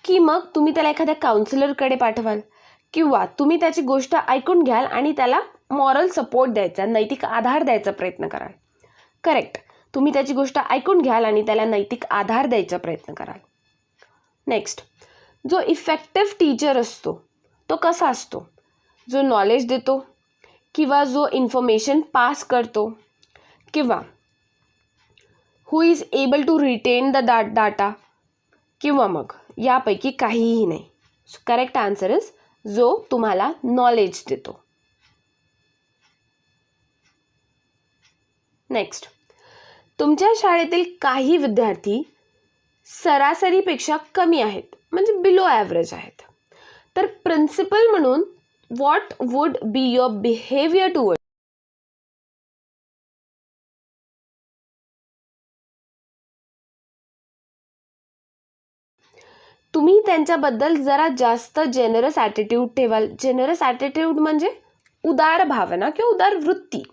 की मग तुम्ही त्याला एखाद्या काउन्सिलरकडे पाठवाल, किंवा तुम्ही त्याची गोष्ट ऐकून घ्याल आणि त्याला मॉरल सपोर्ट द्यायचा, नैतिक आधार द्यायचा प्रयत्न कराल. करेक्ट, तुम्ही त्याची गोष्ट ऐकून घ्याल आणि त्याला नैतिक आधार द्यायचा प्रयत्न कराल. नेक्स्ट, जो इफेक्टिव्ह टीचर असतो तो कसा असतो? जो नॉलेज देतो, किंवा जो इन्फॉर्मेशन पास करतो, किंवा who is able to retain the data, किंवा मग यापैकी काहीही नाही. सो करेक्ट आन्सर इज जो तुम्हाला नॉलेज देतो. नेक्स्ट, तुमच्या शाळेतील काही विद्यार्थी सरासरीपेक्षा कमी आहेत, म्हणजे बिलो ॲव्हरेज आहेत, तर प्रिन्सिपल म्हणून what would be your behaviour toward? तुम्ही त्यांच्याबद्दल जरा जास्त जेनरस ॲटिट्यूड ठेवाल. जेनरस ॲटिट्यूड म्हणजे उदार भावना किंवा उदार वृत्ती,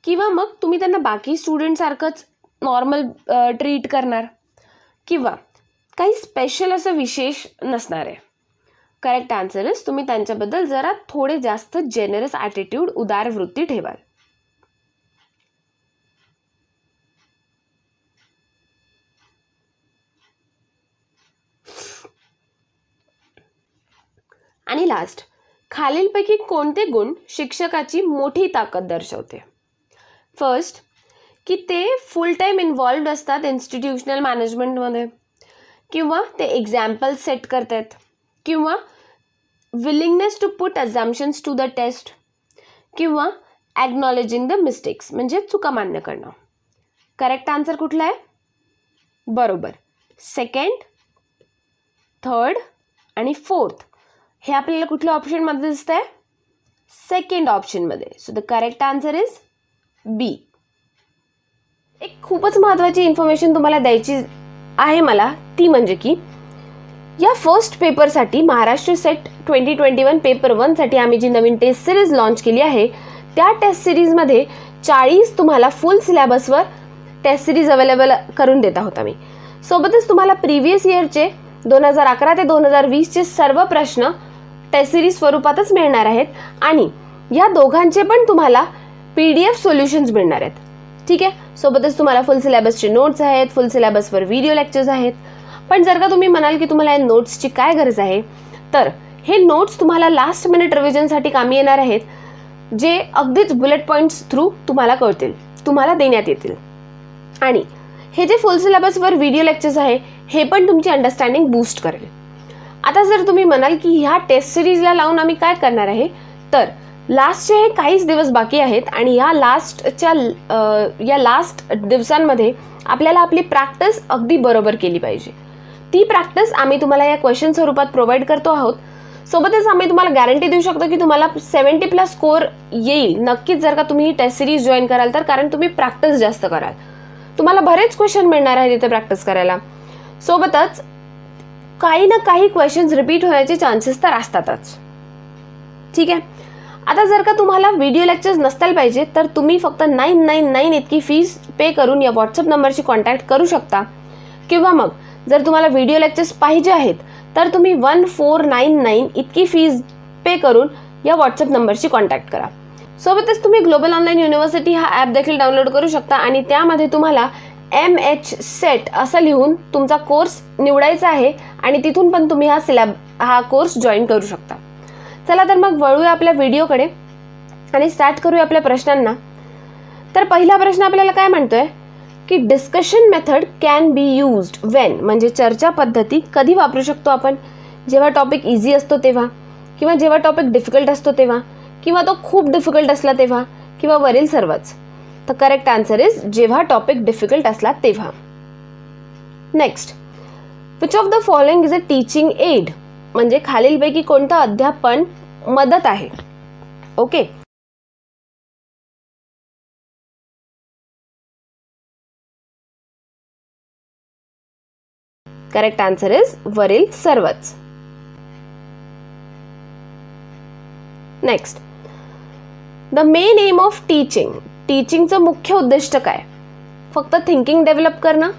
किंवा मग तुम्ही त्यांना बाकी स्टुडंटसारखंच नॉर्मल ट्रीट करणार, किंवा काही स्पेशल असं विशेष नसणार आहे. करेक्ट आन्सर इज तुम्ही त्यांच्याबद्दल जरा थोडे जास्त जेनरस ॲटिट्यूड, उदार वृत्ती ठेवाल. आणि लास्ट, खालीलपैकी कोणते गुण शिक्षकाची मोठी ताकद दर्शवते? फर्स्ट, की ते फुल टाईम इन्व्हॉल्व्ड असतात इन्स्टिट्यूशनल मॅनेजमेंटमध्ये, किंवा ते एक्झाम्पल सेट करतात, किंवा willingness to put assumptions to the test, किंवा ॲक्नॉलेजिंग द मिस्टेक्स म्हणजे चुका मान्य करणं. करेक्ट आन्सर कुठला आहे? बरोबर, सेकंड, थर्ड आणि फोर्थ हे आपल्याला कुठल्या ऑप्शनमध्ये दिसतं आहे? सेकंड ऑप्शनमध्ये. So the correct answer is B. एक खूपच महत्त्वाची इन्फॉर्मेशन तुम्हाला द्यायची आहे मला, ती म्हणजे की या फर्स्ट पेपरसाठी महाराष्ट्र सेट 2021 पेपर 1साठी आम्ही जी नवीन टेस्ट सिरीज लॉन्च केली आहे, त्या टेस्ट सिरीजमध्ये 40 तुम्हाला फुल सिलेबसवर टेस्ट सिरीज अवेलेबल करून देत आहोत आम्ही. सोबतच तुम्हाला प्रिव्हियस इयरचे 2011 ते 2020चे सर्व प्रश्न टेस्ट सिरीज स्वरूपातच मिळणार आहेत आणि या दोघांचे पण तुम्हाला PDF सोल्युशन्स मिळणार आहेत. ठीक आहे. सोबतच तुम्हाला फुल सिलेबसचे नोट्स आहेत, फुल सिलेबसवर व्हिडिओ लेक्चर्स आहेत. पण जर का तुम्ही म्हणाल की तुम्हाला या नोट्सची काय गरज आहे, तर हे नोट्स तुम्हाला लास्ट मिनिट रिव्हिजनसाठी कामी येणार आहेत, जे अगदीच बुलेट पॉईंट्स थ्रू तुम्हाला कळतील, तुम्हाला देण्यात येतील. आणि हे जे फुल सिलेबसवर व्हिडिओ लेक्चर्स आहे हे पण तुमची अंडरस्टँडिंग बूस्ट करेल. आता जर तुम्ही म्हणाल की ह्या टेस्ट सिरीजला लावून आम्ही काय करणार आहे, तर लास्टचे हे काहीच दिवस बाकी आहेत आणि या लास्ट दिवसांमध्ये आपल्याला आपली प्रॅक्टिस अगदी बरोबर केली पाहिजे. ती प्रॅक्टिस आम्ही तुम्हाला या क्वेश्चन स्वरूपात प्रोव्हाइड करतो आहोत. सोबतच आम्ही तुम्हाला गॅरंटी देऊ शकतो की तुम्हाला 70+ स्कोअर येईल नक्कीच जर का तुम्ही ही टेस्ट सिरीज जॉईन कराल तर, कारण तुम्ही प्रॅक्टिस जास्त कराल. तुम्हाला बरेच क्वेश्चन मिळणार आहेत इथे प्रॅक्टिस करायला. सोबतच काही ना काही क्वेश्चन्स रिपीट होण्याचे चान्सेस तर असतातच. ठीक आहे. आता जर का तुम्हाला व्हिडिओ लेक्चर्स नसताल पाहिजे तर तुम्ही फक्त 999 इतकी फीस पे करून या व्हॉट्सअप नंबरशी कॉन्टॅक्ट करू शकता. किंवा मग जर तुम्हाला व्हिडिओ लेक्चर्स पाहिजे आहेत तर तुम्ही 1499 इतकी फीस पे करून या व्हॉट्सअप नंबरशी कॉन्टॅक्ट करा. सोबतच तुम्ही ग्लोबल ऑनलाईन युनिव्हर्सिटी हा ॲप देखील डाउनलोड करू शकता आणि त्यामध्ये तुम्हाला MH असं लिहून तुमचा कोर्स निवडायचा आहे आणि तिथून पण तुम्ही हा कोर्स जॉईन करू शकता. चला तर मग वळूया आपल्या व्हिडिओकडे आणि स्टार्ट करूया आपल्या प्रश्नांना. तर पहिला प्रश्न आपल्याला काय म्हणतोय की discussion method can be used Wien, म्हणजे चर्चा पद्धती कधी वापरू शकतो आपण, जेव्हा टॉपिक इझी असतो तेव्हा, किंवा जेव्हा टॉपिक डिफिकल्ट असतो तेव्हा, किंवा तो खूप डिफिकल्ट असला तेव्हा, किंवा वरील सर्वच. तर करेक्ट आन्सर इज जेव्हा टॉपिक डिफिकल्ट असला तेव्हा. Next, which of the following is a teaching add, म्हणजे खालीलपैकी कोणतं अध्यापन मदत आहे. ओके. करेक्ट आन्सर इज वरील सर्वच. Next, the main aim of teaching, टीचिंगचं मुख्य उद्दिष्ट काय. फक्त थिंकिंग डेव्हलप करणं,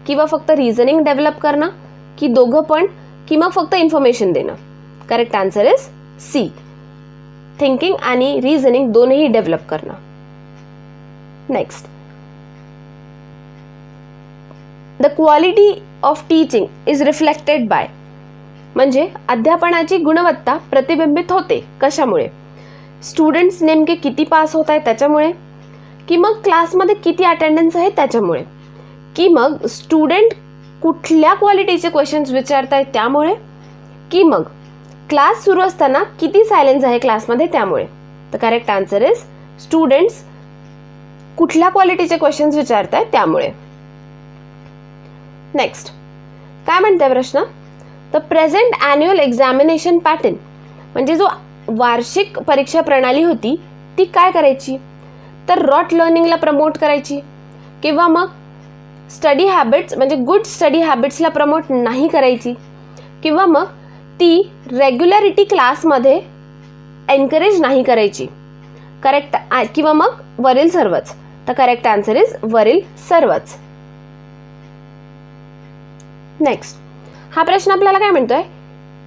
किंवा फक्त रिझनिंग डेव्हलप करणं, की दोघं पण, किंवा फक्त इन्फॉर्मेशन देणं. Correct answer is C, thinking आणि रिझनिंग दोन्ही डेव्हलप करणं. Next, the quality of teaching is reflected by, म्हणजे अध्यापनाची गुणवत्ता प्रतिबिंबित होते कशामुळे. स्टुडंट्स नेमके किती पास होत आहेत त्याच्यामुळे, की मग क्लासमध्ये किती अटेंडन्स आहे त्याच्यामुळे, की मग स्टुडंट कुठल्या क्वालिटीचे क्वेश्चन्स विचारतायत त्यामुळे, की मग क्लास सुरू असताना किती सायलेन्स आहे क्लासमध्ये त्यामुळे. तर करेक्ट आन्सर इज स्टुडंट्स कुठल्या क्वालिटीचे क्वेश्चन्स विचारतायत त्यामुळे. नेक्स्ट, काय म्हणते प्रश्न, the present annual examination pattern, म्हणजे जो वार्षिक परीक्षा प्रणाली होती ती काय करायची, तर रॉट लर्निंगला प्रमोट करायची, किंवा मग स्टडी हॅबिट्स म्हणजे गुड स्टडी हॅबिट्सला प्रमोट नाही करायची, किंवा मग ती रेग्युलरिटी क्लासमध्ये एनकरेज नाही करायची. करेक्ट, किंवा मग वरील सर्वच. तर करेक्ट आन्सर इज वरील सर्वच. नेक्स्ट, हा प्रश्न आपल्याला काय म्हणतोय,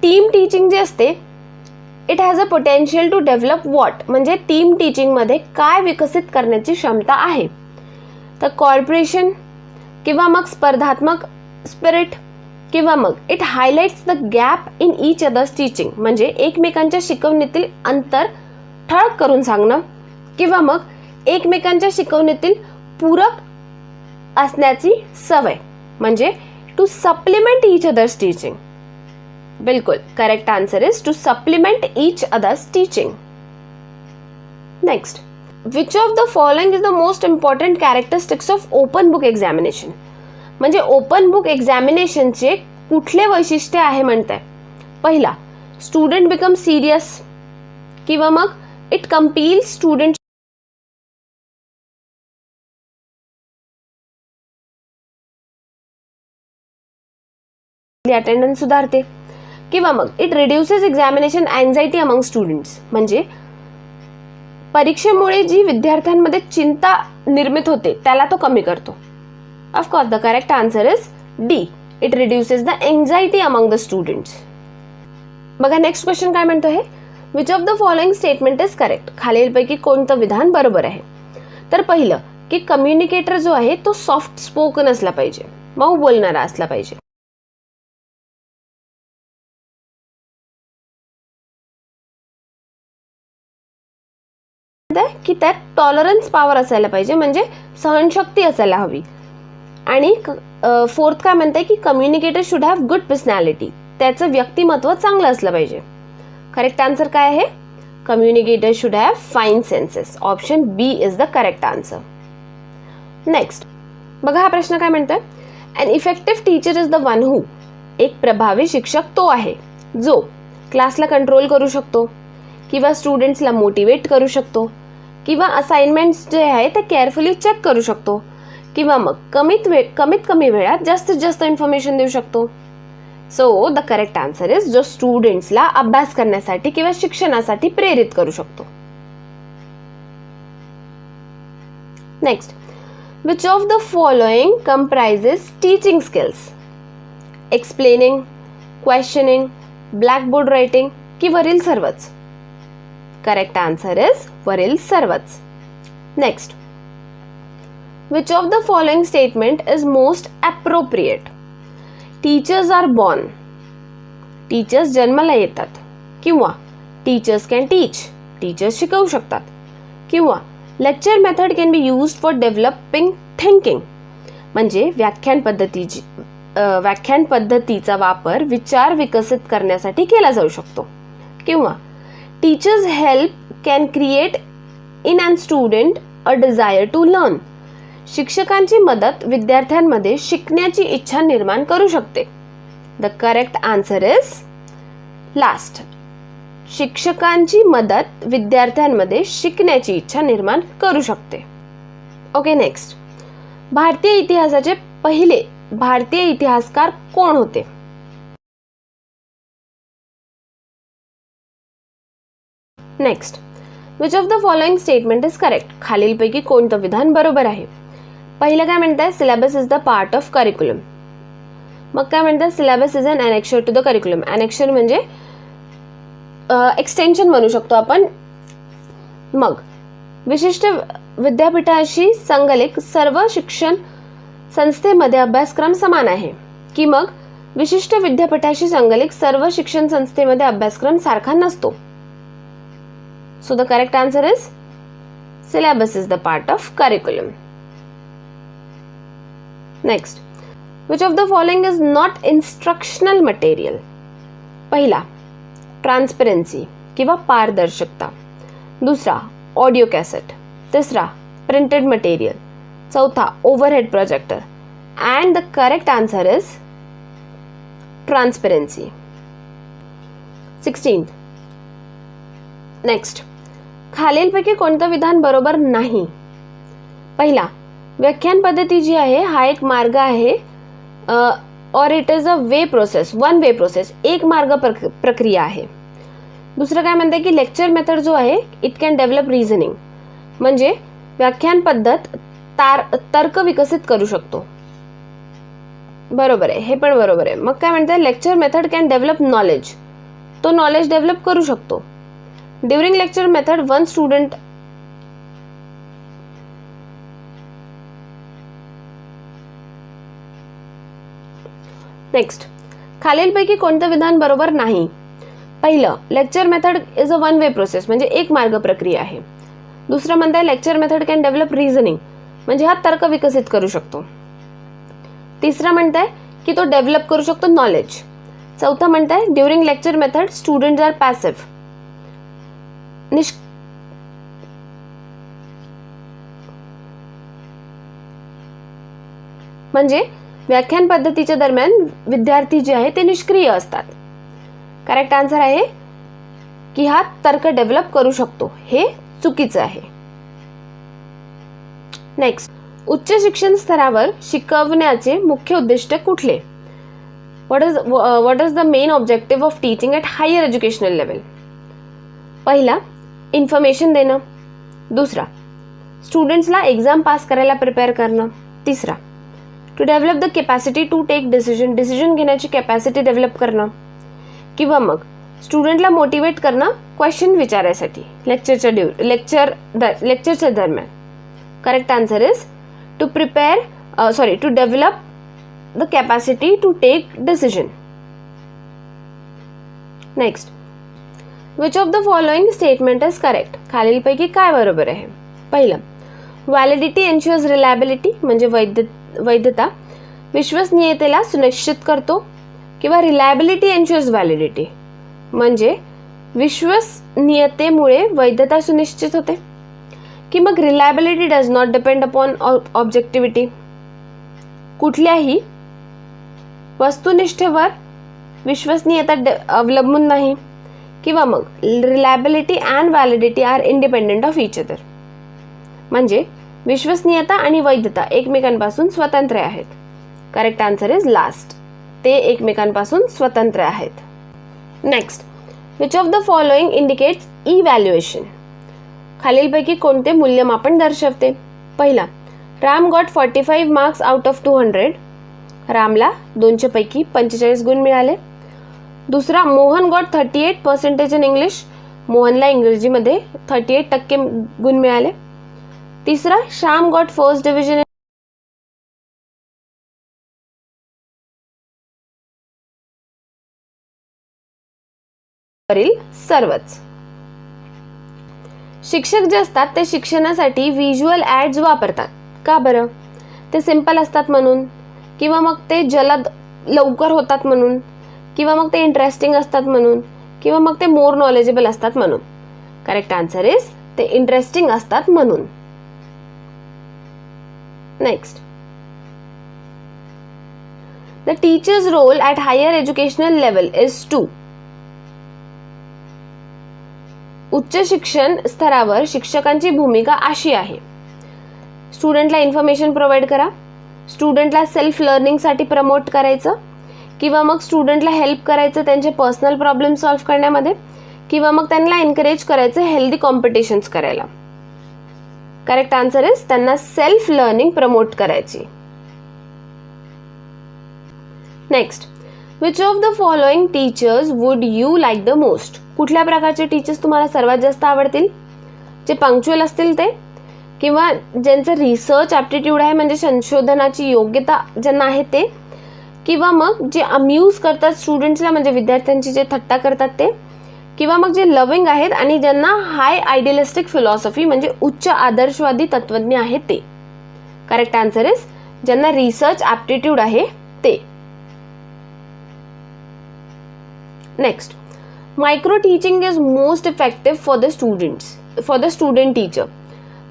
टीम टीचिंग जे असते it has a potential to develop what, म्हणजे टीम टीचिंगमध्ये काय विकसित करण्याची क्षमता आहे. तर कॉर्पोरेशन, किंवा मग स्पर्धात्मक स्पिरिट, किंवा मग it highlights the gap in each other's teaching, म्हणजे एकमेकांच्या शिकवणीतील अंतर ठळक करून सांगणं, किंवा मग एकमेकांच्या शिकवणीतील पूरक असण्याची सवय, म्हणजे to supplement each other's teaching. बिलकुल correct answer is to supplement each other's teaching. Next, which of the following is the most important characteristics of open book examination, म्हणजे ओपन बुक एक्झामिनेशनचे कुठले वैशिष्ट्य आहे म्हणताय. पहिला, स्टुडंट बिकम सिरियस, किंवा मग इट कंपील्स स्टुडंट अटेंडन्स सुधारते, किंवा मग it reduces examination anxiety among students, म्हणजे परीक्षेमुळे जी विद्यार्थ्यांमध्ये चिंता निर्मित होते त्याला तो कमी करतो. Of course the correct answer is D. It reduces the anxiety among the students. बघा नेक्स्ट क्वेश्चन काय म्हणतो आहे, which of the following statement is correct. खालीलपैकी कोणतं विधान बरोबर आहे. तर पहिलं की कम्युनिकेटर जो आहे तो सॉफ्ट स्पोकन असला पाहिजे, मऊ बोलणारा असला पाहिजे. की त्यात टॉलरन्स पॉवर असायला पाहिजे, म्हणजे सहनशक्ती असायला हवी. आणि फोर्थ काय म्हणताय की communicator should have good personality. त्याचं व्यक्तिमत्व चांगलं असलं पाहिजे. करेक्ट आन्सर काय आहे, communicator should have fine senses. Option B is the correct answer. Next बघा हा प्रश्न काय म्हणतोय, an effective teacher is the one who. एक प्रभावी शिक्षक तो आहे जो क्लासला कंट्रोल करू शकतो, किंवा स्टुडंट्सला मोटिवेट करू शकतो, किंवा असाइनमेंट्स जे आहे ते केअरफुली चेक करू शकतो, किंवा मग कमीत कमी वेळात जास्तीत जास्त इन्फॉर्मेशन देऊ शकतो. So the correct answer is जो स्टुडंट्सला अभ्यास करण्यासाठी किंवा शिक्षणासाठी प्रेरित करू शकतो. Next, which of the following comprises teaching skills? Explaining, questioning, blackboard writing की वरील सर्वच. Correct answer is वरील सर्वच. Next, which of the following statement is most appropriate? Teachers are born. Teachers जन्माला येतात, किंवा teachers can teach. Teachers शिकवू शकतात, किंवा lecture method can be used for developing thinking. म्हणजे व्याख्यान पद्धतीचा वापर विचार विकसित करण्यासाठी केला जाऊ शकतो, किंवा teachers help can create in an student a desire to learn. शिक्षकांची मदत विद्यार्थ्यांमध्ये शिकण्याची इच्छा निर्माण करू शकते. The correct answer is last. शिक्षकांची मदत विद्यार्थ्यांमध्ये शिकण्याची इच्छा निर्माण करू शकते. ओके, नेक्स्ट, भारतीय इतिहासाचे पहिले भारतीय इतिहासकार कोण होते? Next, which of the following statement is correct. खालीलपैकी कोणतं विधान बरोबर आहे? पहिलं काय म्हणताय, syllabus is the part of curriculum. मग काय म्हणतात, syllabus is an annexure to the curriculum. Annexure म्हणजे एक्सटेन्शन म्हणू शकतो आपण. मग विशिष्ट विद्यापीठाशी संगलित सर्व शिक्षण संस्थेमध्ये अभ्यासक्रम समान आहे, की मग विशिष्ट विद्यापीठाशी संगलित सर्व शिक्षण संस्थेमध्ये अभ्यासक्रम सारखा नसतो. So the correct answer is syllabus is the part of curriculum. Next, which of the following is not instructional material. पहिला ट्रान्सपरन्सी किंवा पारदर्शकता. दुसरा ऑडिओ कॅसेट. तिसरा प्रिंटेड मटेरियल. चौथा overhead projector. And the correct answer is transparency. 16. Next, खालीलपैकी कोणतं विधान बरोबर नाही? पहिला, व्याख्यान पद्धती जी आहे हा एक मार्ग आहे, और it is a way process, one way process, एक मार्ग प्रक्रिया आहे. दुसरं काय म्हणते की लेक्चर मेथड जो आहे इट कॅन डेव्हलप रिझनिंग. म्हणजे व्याख्यान पद्धत तर्क विकसित करू शकतो. बरोबर आहे, हे पण बरोबर आहे. मग काय म्हणते, lecture method can develop knowledge. तो नॉलेज डेव्हलप करू शकतो. During lecture method one student next, खालीलपैकी कोणतं विधान बरोबर नाही? पहिलं, lecture method is a one way process, म्हणजे एक मार्ग प्रक्रिया आहे. दुसरं म्हणताय lecture method can develop reasoning, म्हणजे हा तर्क विकसित करू शकतो. तिसरं म्हणताय की तो डेव्हलप करू शकतो नॉलेज. चौथं म्हणताय during lecture method students are passive. म्हणजे व्याख्यान पद्धतीच्या दरम्यान विद्यार्थी जे आहे ते निष्क्रिय असतात. करेक्ट आन्सर आहे की हा तर्क डेव्हलप करू शकतो. हे चुकीचं आहे. नेक्स्ट, उच्च शिक्षण स्तरावर शिकवण्याचे मुख्य उद्दिष्ट कुठले? What is the main objective of teaching at higher educational level? पहिला, इन्फॉर्मेशन देणं. दुसरा, स्टुडंट्सला एक्झाम पास करायला प्रिपेअर करणं. तिसरा, to develop the capacity to take decision घेण्याची कॅपॅसिटी डेव्हलप करणं, किंवा मग स्टुडंटला मोटिवेट करणं क्वेश्चन विचारायसाठी लेक्चरच्या दरम्यान. Correct answer is to develop the capacity to take decision. Next, which of the following statement is correct? खालीलपैकी काय बरोबर आहे? पहिलं, व्हॅलिडिटी एन्श्युअर्स रिलायबिलिटी म्हणजे वैधता विश्वसनीयतेला सुनिश्चित करतो, किंवा रिलायबिलिटी एन्श्युअर्स व्हॅलिडिटी म्हणजे विश्वसनीयतेमुळे वैधता सुनिश्चित होते, की मग reliability does not depend upon objectivity, कुठल्याही वस्तुनिष्ठेवर विश्वसनीयता अवलंबून नाही, किंवा मग reliability and validity are independent of each other म्हणजे विश्वसनीयता आणि वैधता एकमेकांपासून स्वतंत्र आहेत. करेक्ट आन्सर इज लास्ट, ते एकमेकांपासून स्वतंत्र आहेत. Next, which of the following indicates evaluation? खालीलपैकी कोणते मूल्यमापन दर्शवते? पहिला, Ram got 45 marks out of 200. रामला 200 पैकी 45 गुण मिळाले. दुसरा, मोहन गॉट 38% इन इंग्लिश. मोहनला इंग्रजीमध्ये 38% गुण मिळाले. तिसरा, श्याम गॉट फर्स्ट डिव्हिजन. वरील सर्वच. शिक्षक जे असतात ते शिक्षणासाठी व्हिज्युअल ॲड्स वापरतात. का बरं? ते सिंपल असतात म्हणून, किंवा मग ते जलद लवकर होतात म्हणून, किंवा मग ते इंटरेस्टिंग असतात म्हणून, किंवा मग ते मोर नॉलेजेबल असतात म्हणून. करेक्ट आन्सर इज ते इंटरेस्टिंग असतात म्हणून. Next, the teacher's role at higher educational level is to. उच्च शिक्षण स्तरावर शिक्षकांची भूमिका अशी आहे: स्टुडंटला इन्फॉर्मेशन प्रोव्हाइड करा, स्टुडंटला सेल्फ लर्निंगसाठी प्रमोट करायचं, किंवा मग स्टुडंटला हेल्प करायचं त्यांचे पर्सनल प्रॉब्लेम सॉल्व्ह करण्यामध्ये, किंवा मग त्यांना एनकरेज करायचं हेल्दी कॉम्पिटिशन्स करायला. करेक्ट आन्सर इज त्यांना सेल्फ लर्निंग प्रमोट करायची. Next, which of the following teachers would you like the most? कुठल्या प्रकारचे टीचर्स तुम्हाला सर्वात जास्त आवडतील? जे पंक्च्युअल असतील ते, किंवा ज्यांचं रिसर्च ॲप्टिट्यूड आहे म्हणजे संशोधनाची योग्यता ज्यांना आहे ते, किंवा मग जे अम्यूज करतात स्टुडंट्सला म्हणजे विद्यार्थ्यांची जे थट्टा करतात ते, किंवा मग जे लविंग आहेत आणि ज्यांना हाय आयडियलिस्टिक फिलॉसॉफी म्हणजे उच्च आदर्शवादी तत्वज्ञ आहेत ते. करेक्ट आन्सर इज ज्यांना रिसर्च ॲप्टिट्यूड आहे ते. Next, micro teaching is most effective for the student teacher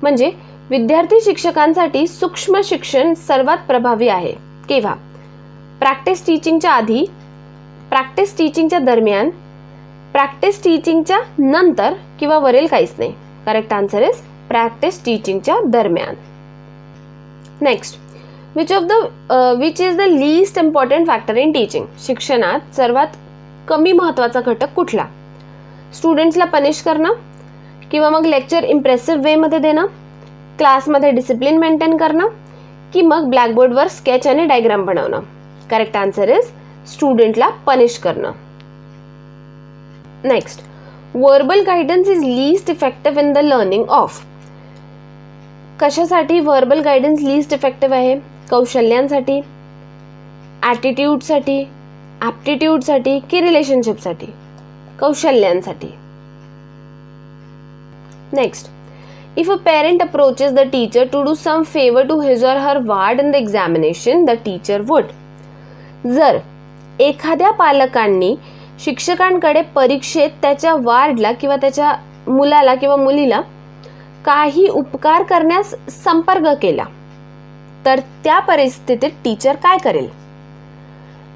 म्हणजे विद्यार्थी शिक्षकांसाठी सूक्ष्म शिक्षण सर्वात प्रभावी आहे. केव्हा? प्रॅक्टिस टीचिंगच्या आधी, प्रॅक्टिस टीचिंगच्या दरम्यान, प्रॅक्टिस टीचिंगच्या नंतर, किंवा वरील काहीच नाही. करेक्ट आन्सर इज प्रॅक्टिस टीचिंगच्या दरम्यान. Next, which is the least important factor in teaching? शिक्षणात सर्वात कमी महत्त्वाचा घटक कुठला? स्टुडंट्सला पनिश करणं, किंवा मग लेक्चर इम्प्रेसिव्ह वेमध्ये देणं, क्लासमध्ये डिसिप्लिन मेंटेन करणं, की मग ब्लॅकबोर्डवर स्केच आणि डायग्राम बनवणं. करेक्ट आन्सर इज स्टुडंटला पनिश करणं. Next, verbal guidance is least effective in the learning of. कशासाठी वर्बल गायडन्स लीस्ट इफेक्टिव्ह आहे? कौशल्यांसाठी, ॲटिट्यूडसाठी, ॲप्टिट्यूडसाठी, की रिलेशनशिपसाठी? कौशल्यांसाठी. Next, if a parent approaches the teacher to do some favor to his or her ward in the examination, the teacher would. जर एखाद्या पालकांनी शिक्षकांकडे परीक्षेत त्याच्या वार्डला किंवा त्याच्या मुलाला किंवा मुलीला काही उपकार करण्यास संपर्क केला तर त्या परिस्थितीत टीचर काय करेल?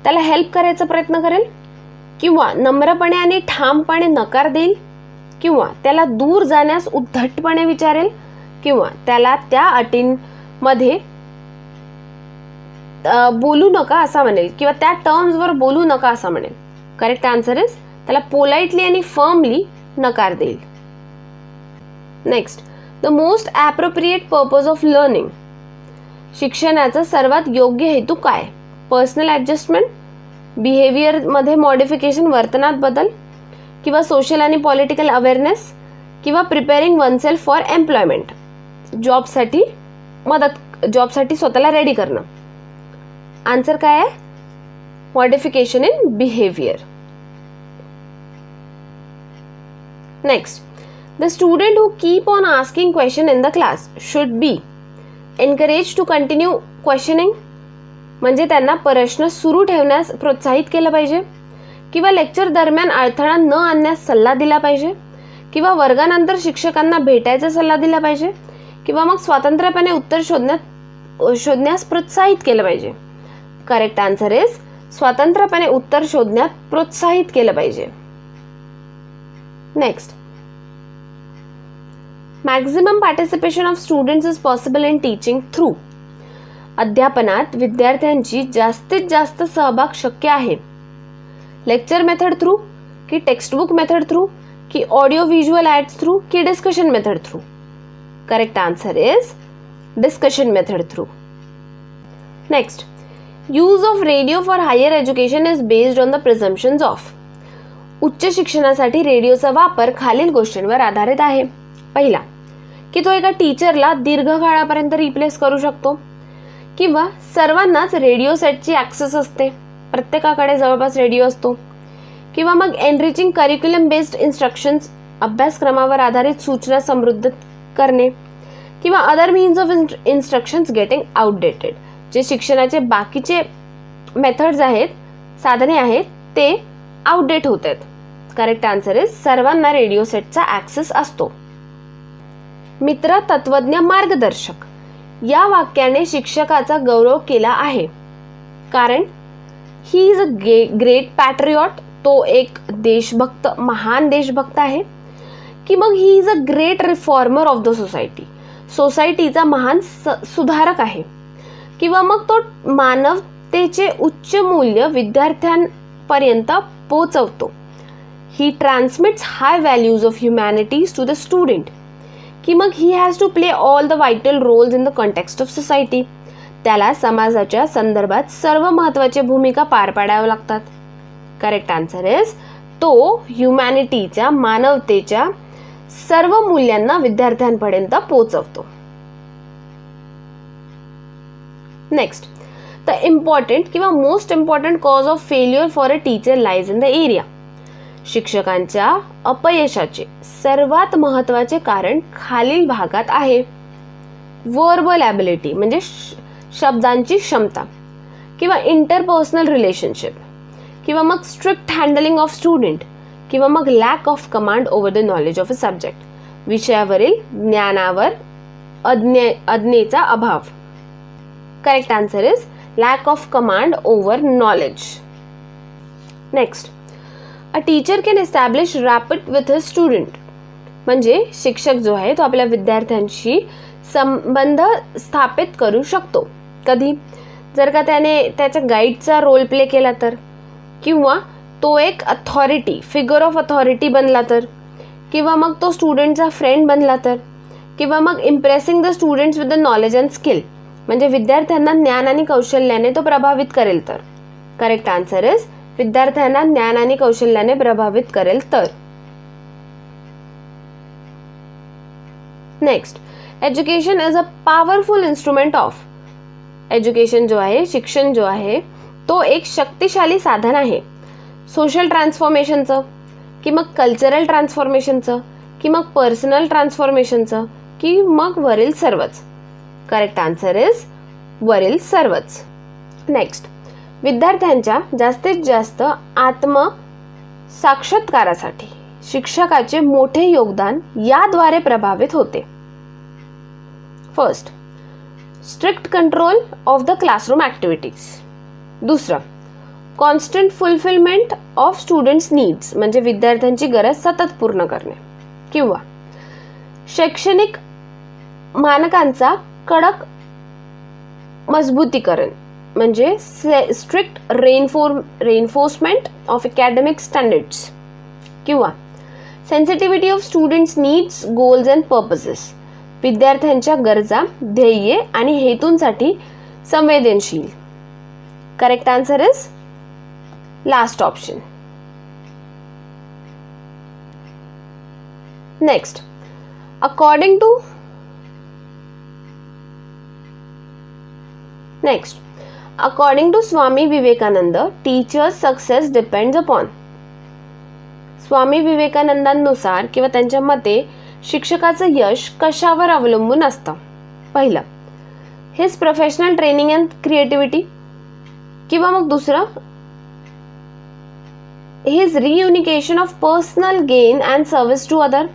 त्याला हेल्प करायचा प्रयत्न करेल, किंवा नम्रपणे आणि ठामपणे नकार देईल, किंवा त्याला दूर जाण्यास उद्धटपणे विचारेल, किंवा त्याला त्या अटींमध्ये बोलू नका असा म्हणेल, किंवा त्या टर्म्सवर बोलू नका असा म्हणेल. करेक्ट आन्सर इज त्याला पोलाइटली आणि फर्मली नकार देईल. Next, the most appropriate purpose of learning. शिक्षणाचा सर्वात योग्य हेतू काय? पर्सनल ॲडजस्टमेंट, बिहेवियरमध्ये मॉडिफिकेशन, वर्तनात बदल, किंवा सोशल आणि पॉलिटिकल अवेअरनेस, किंवा प्रिपेअरिंग वनसेल्फ फॉर एम्प्लॉयमेंट, जॉबसाठी स्वतःला रेडी करणं. आन्सर काय आहे? Modification in behaviour. Next, the student who keep on asking question in the class should be encouraged to continue questioning, म्हणजे त्यांना प्रश्न सुरू ठेवण्यास प्रोत्साहित केलं पाहिजे, किंवा लेक्चर दरम्यान अडथळा न आणण्यास सल्ला दिला पाहिजे, किंवा वर्गानंतर शिक्षकांना भेटायचा सल्ला दिला पाहिजे, किंवा मग स्वतंत्रपणे उत्तर शोधण्यास प्रोत्साहित केलं पाहिजे. करेक्ट आन्सर इज स्वतंत्रपणे उत्तर शोधण्यात प्रोत्साहित केलं पाहिजे. Next, maximum participation of students is possible in teaching through. अध्यापनात विद्यार्थ्यांची जास्तीत जास्त सहभाग शक्य आहे लेक्चर मेथड थ्रू, की टेक्स्टबुक मेथड थ्रू, की ऑडिओ व्हिज्युअल ॲड्स थ्रू, की discussion method through. Correct answer is discussion method through. Next, use of radio for higher education is based on the presumptions of. उच्च शिक्षणासाठी रेडिओचा वापर खालील गोष्टींवर आधारित आहे. पहिला, की तो एका टीचरला दीर्घकाळापर्यंत रिप्लेस करू शकतो, किंवा सर्वांनाच रेडिओ सेटची ॲक्सेस असते, प्रत्येकाकडे जवळपास रेडिओ असतो, किंवा मग एनरिचिंग करिक्युलम बेस्ड इन्स्ट्रक्शन्स, अभ्यासक्रमावर आधारित सूचना समृद्ध करणे, किंवा other means of instructions getting outdated, जे शिक्षणाचे बाकीचे मेथड्स आहेत, साधने आहेत, ते आउटडेट होत आहेत. करेक्ट आन्सर इज सर्वांना रेडिओ सेटचा ॲक्सेस असतो. मित्र, तत्वज्ञ, मार्गदर्शक या वाक्याने शिक्षकाचा गौरव केला आहे, कारण ही इज अ ग्रेट पॅट्रियॉट, तो एक देशभक्त, महान देशभक्त आहे, की मग he is a great reformer of the society, सोसायटीचा महान सुधारक आहे, किंवा मग तो मानवतेचे उच्च मूल्य विद्यार्थ्यांपर्यंत पोहोचवतो. He transmits high values of humanities to the student, की मग he has to play all the vital roles in the context of society. त्याला समाजाच्या संदर्भात सर्व महत्त्वाची भूमिका पार पाडाव्या लागतात. करेक्ट आन्सर इज तो ह्युमॅनिटीच्या, मानवतेच्या सर्व मूल्यांना विद्यार्थ्यांपर्यंत पोहोचवतो. नेक्स्ट, द इम्पॉर्टंट किंवा most important cause of failure for a teacher lies in the area. शिक्षकांच्या अपयशाचे सर्वात महत्त्वाचे कारण खालील भागात आहे. वर्बल ॲबिलिटी म्हणजे शब्दांची क्षमता, किंवा इंटरपर्सनल रिलेशनशिप, किंवा मग स्ट्रिक्ट हँडलिंग ऑफ स्टुडंट, किंवा मग lack of command over the knowledge of a subject, विषयावरील ज्ञानावर अज्ञेचा अभाव. Correct answer is lack of command over knowledge. Next, a teacher can establish rapid with his student, म्हणजे शिक्षक जो आहे तो आपल्या विद्यार्थ्यांशी संबंध स्थापित करू शकतो. कधी? जर का त्याने त्याच्या गाईडचा रोल प्ले केला तर, किंवा तो एक अथॉरिटी, फिगर ऑफ अथॉरिटी बनला तर, किंवा मग तो स्टुडंटचा फ्रेंड बनला तर, किंवा मग impressing the students with the knowledge and skill, म्हणजे विद्यार्थ्यांना ज्ञान आणि कौशल्याने तो प्रभावित करेल तर. करेक्ट आन्सर इज विद्यार्थ्यांना ज्ञान आणि कौशल्याने प्रभावित करेल तर. Next, education is a powerful instrument of. Education जो आहे, शिक्षण जो आहे, तो एक शक्तिशाली साधन आहे सोशल ट्रान्सफॉर्मेशनचं, की मग कल्चरल ट्रान्सफॉर्मेशनचं, की मग पर्सनल ट्रान्सफॉर्मेशनचं, की मग वरील सर्वच. करेक्ट आन्सर इज वरील सर्वच. नेक्स्ट, विद्यार्थ्यांच्या जास्तीत जास्त आत्मसाक्षात्कारासाठी शिक्षकाचे मोठे योगदान याद्वारे प्रभावित होते. First, strict control of the classroom activities. दुसरं, constant fulfilment of students needs, म्हणजे विद्यार्थ्यांची गरज सतत पूर्ण करणे, किंवा शैक्षणिक मानकांचा कडक मजबूतीकरण, म्हणजे strict reinforcement of academic standards, किंवा sensitivity of students needs, goals and purposes, विद्यार्थ्यांच्या गरजा, ध्येये आणि हेतूंसाठी संवेदनशील. Correct answer is last option. Next, according to Swami Vivekananda, teachers success depends upon. Swami विवेकानंदांनुसार किंवा त्यांच्या मते शिक्षकाचं यश कशावर अवलंबून असतं? पहिलं, his professional training and creativity, किंवा मग दुसरं, his renunciation of personal gain and service to other,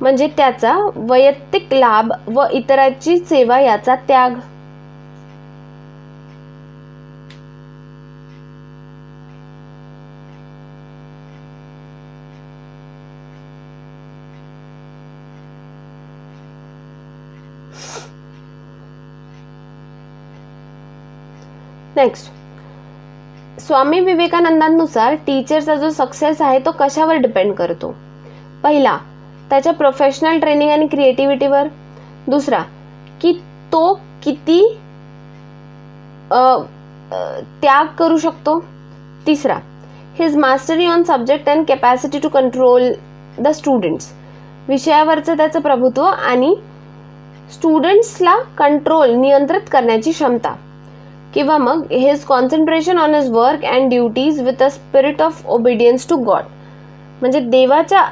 म्हणजे त्याचा वैयक्तिक लाभ व इतरांची सेवा याचा त्याग. नेक्स्ट, स्वामी विवेकानंदांनुसार टीचरचा जो सक्सेस आहे तो कशावर डिपेंड करतो? पहिला, त्याच्या प्रोफेशनल ट्रेनिंग आणि क्रिएटिव्हिटीवर. दुसरा, की तो किती त्याग करू शकतो. तिसरा, his mastery on subject and capacity to control the students, विषयावरचं त्याचं प्रभुत्व आणि स्टुडंट्सला नियंत्रित करण्याची क्षमता. किंवा मग his concentration on his work and duties with a spirit of obedience to God, म्हणजे देवाच्या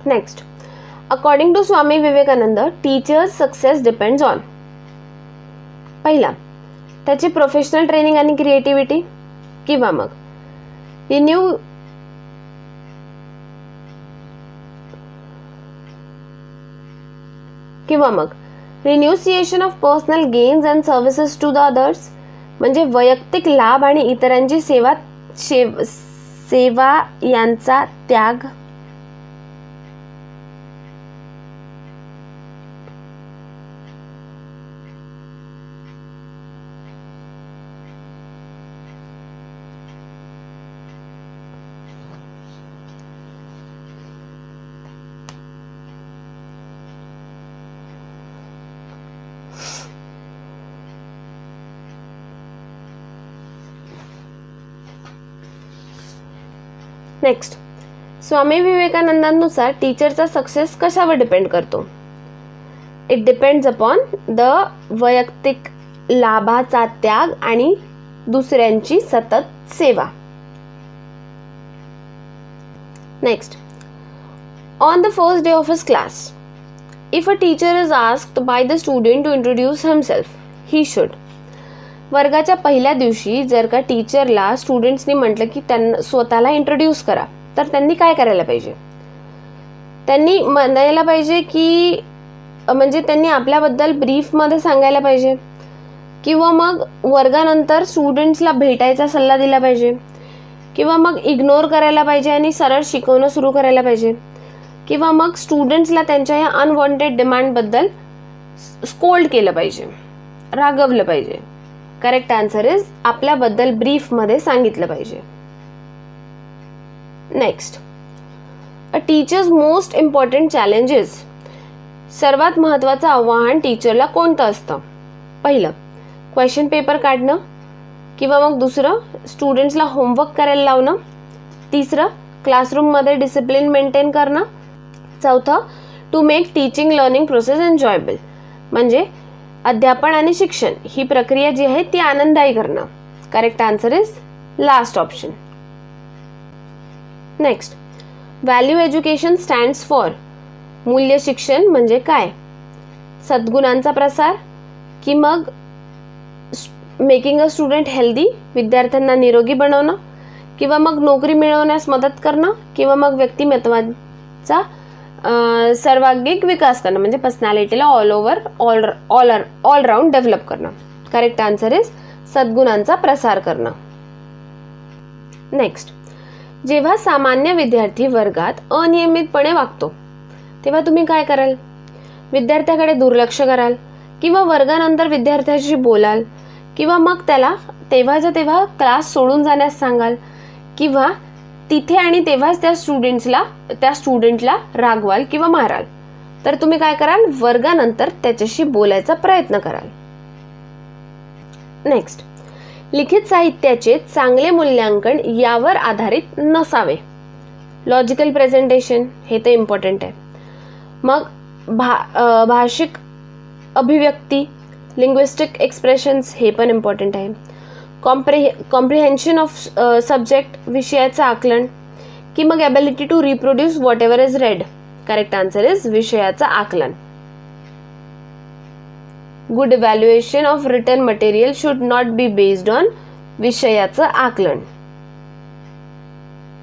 next, according to Swami Vivekananda, teachers success depends on. पहिला, त्याची प्रोफेशनल ट्रेनिंग आणि क्रिएटिव्हिटी, किंवा मग renunciation of personal gains and services to the others, म्हणजे वैयक्तिक लाभ आणि इतरांची सेवा यांचा त्याग. नेक्स्ट, स्वामी विवेकानंदांनुसार टीचरचा सक्सेस कशावर डिपेंड करतो? इट डिपेंड्स अपॉन द वैयक्तिक लाभाचा त्याग आणि दुसऱ्यांची सतत सेवा. Next, on the first day of his class, if a teacher is asked by the student to introduce himself, he should. वर्गाच्या पहिल्या दिवशी जर का टीचरला स्टुडंट्सनी म्हटलं की त्यांना स्वतःला इंट्रोड्यूस करा, तर त्यांनी काय करायला पाहिजे? त्यांनी म्हणायला पाहिजे की म्हणजे त्यांनी आपल्याबद्दल ब्रीफमध्ये सांगायला पाहिजे, किंवा मग वर्गानंतर स्टुडंट्सला भेटायचा सल्ला दिला पाहिजे, किंवा मग इग्नोर करायला पाहिजे आणि सरळ शिकवणं सुरू करायला पाहिजे, किंवा मग स्टुडंट्सला त्यांच्या या अनवॉन्टेड डिमांडबद्दल स्कोल्ड केलं पाहिजे, रागवलं पाहिजे. करेक्ट आन्सर इज आपल्याबद्दल ब्रीफमध्ये सांगितलं पाहिजे. नेक्स्ट, अ टीचर्स मोस्ट इम्पॉर्टंट चॅलेंजेस, सर्वात महत्त्वाचं आव्हान टीचरला कोणतं असतं? पहिलं, क्वेश्चन पेपर काढणं, किंवा मग दुसरं, स्टुडंट्सला होमवर्क करायला लावणं. तिसरं, क्लासरूममध्ये डिसिप्लिन मेंटेन करणं. चौथं, to make teaching learning process enjoyable, म्हणजे अध्यापन आणि शिक्षण ही प्रक्रिया जी आहे ती आनंददायी करणं. Correct answer is last option. Next, value education stands for, मूल्य शिक्षण म्हणजे काय? सद्गुणांचा प्रसार, की मग मेकिंग अ स्टुडंट हेल्दी, विद्यार्थ्यांना निरोगी बनवणं, किंवा मग नोकरी मिळवण्यास मदत करणं, किंवा मग व्यक्तिमत्वाचा सर्वांगिक विकास करणं, म्हणजे पर्सनॅलिटीला ऑल राऊंड डेव्हलप करणं. करेक्ट आन्सर इज सद्गुणांचा प्रसार करणं. नेक्स्ट, जेव्हा सामान्य विद्यार्थी वर्गात अनियमितपणे वागतो तेव्हा तुम्ही काय कराल? विद्यार्थ्याकडे दुर्लक्ष कराल, किंवा वर्गानंतर विद्यार्थ्याशी बोलाल, किंवा मग त्याला तेव्हाच्या तेव्हा क्लास सोडून जाण्यास सांगाल, किंवा तिथे आणि तेव्हाच त्या स्टुडंटला रागवाल किंवा माराल, तर तुम्ही काय कराल, वर्गानंतर त्याच्याशी बोलायचा प्रयत्न कराल. नेक्स्ट, लिखित साहित्याचे चांगले मूल्यांकन यावर आधारित नसावे. लॉजिकल प्रेझेंटेशन हे तर इम्पॉर्टंट आहे. मग भाषिक अभिव्यक्ती, लिंग्विस्टिक एक्सप्रेशन्स हे पण इम्पॉर्टंट आहे. कॉम्प्रिहेन्शन ऑफ सब्जेक्ट, विषयाचं आकलन, की मग ability to reproduce whatever is read. Correct answer is विषयाचं आकलन. Good evaluation of written material should not be based on विषयाचं आकलन.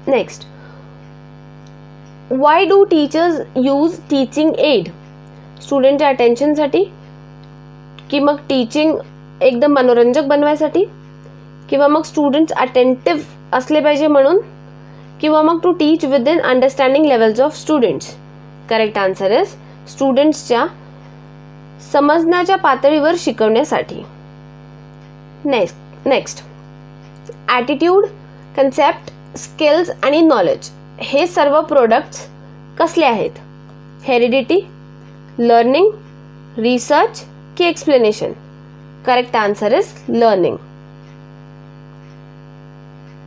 Next, why do teachers use teaching aid. स्टुडंटच्या अटेन्शनसाठी, की मग टीचिंग एकदम मनोरंजक बनवायसाठी, किंवा मग स्टुडंट्स अटेंटिव्ह असले पाहिजे म्हणून, किंवा मग to teach within understanding levels of students. Correct answer is स्टुडंट्सच्या समजण्याच्या पातळीवर शिकवण्यासाठी. नेक्स्ट, ॲटिट्यूड, कन्सेप्ट, स्किल्स आणि नॉलेज हे सर्व प्रोडक्ट्स कसले आहेत. हेरिडिटी, लर्निंग, रिसर्च की explanation. Correct answer is learning.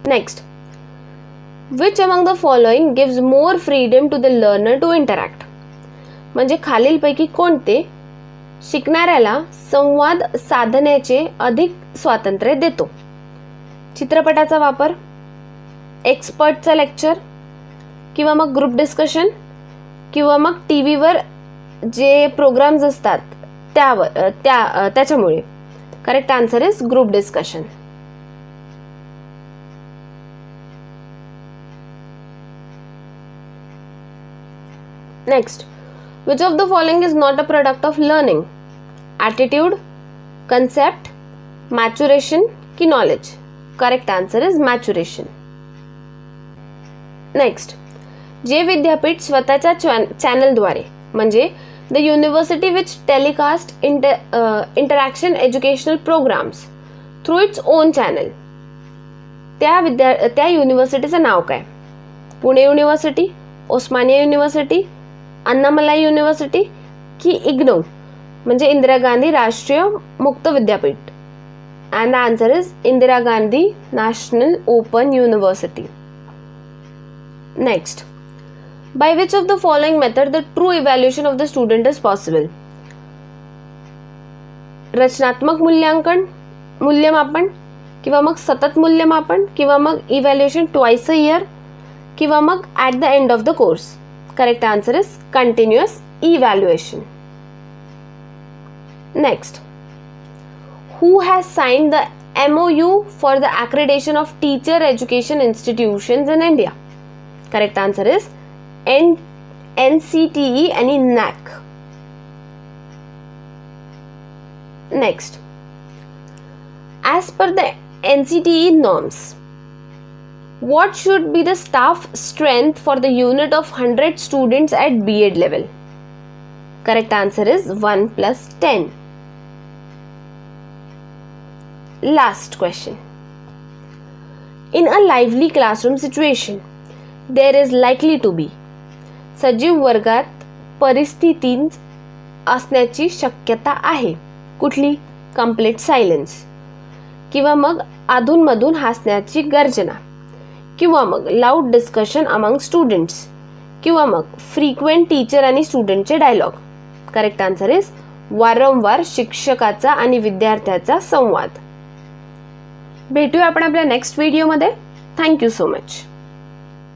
Next, which among the following gives more freedom to the learner to interact. म्हणजे खालीलपैकी कोणते शिकणाऱ्याला संवाद साधण्याचे अधिक स्वातंत्र्य देतो. चित्रपटाचा वापर, एक्सपर्टचं लेक्चर, किंवा मग ग्रुप डिस्कशन, किंवा मग टीव्हीवर जे प्रोग्राम्स असतात त्याच्यामुळे. Correct answer is group discussion. Next, which of the following is not a product of learning. Attitude, concept, maturation की knowledge. Correct answer is maturation. Next, जे विद्यापीठ स्वतःच्या चॅनलद्वारे, म्हणजे the university which telecast interaction educational programs through its own channel, त्या युनिव्हर्सिटीचं नाव काय. Pune university, Osmania university, Annamalai university की इग्नो म्हणजे इंदिरा गांधी राष्ट्रीय मुक्त विद्यापीठ. And the answer is Indira Gandhi national open university. Next, by which of the following method the true evaluation of the student is possible. रचनात्मक मूल्यमापन, किंवा मग सतत मूल्यमापन, किंवा मग इव्हॅल्युएशन ट्वाइस अ इयर, किंवा मग at the end of the course. Correct answer is continuous evaluation. Next, who has signed the MOU for the accreditation of teacher education institutions in India? Correct answer is NCTE and NAC. Next, as per the NCTE norms, what should be the staff strength for the unit of 100 students at B.Ed level? Correct answer is 1+10. Last question. In a lively classroom situation, there is likely to be सजीव वर्गात परिस्थिती असण्याची शक्यता आहे. कुठली? Complete silence, किंवा मग अधूनमधून हसण्याची गर्जना, किंवा मग लाऊड डिस्कशन अमंग स्टुडंट्स, किंवा मग फ्रिक्वेंट टीचर आणि स्टुडंटचे डायलॉग. करेक्ट आन्सर इज वारंवार शिक्षकाचा आणि विद्यार्थ्याचा संवाद. भेटूया आपण आपल्या नेक्स्ट व्हिडिओमध्ये. Thank you so much.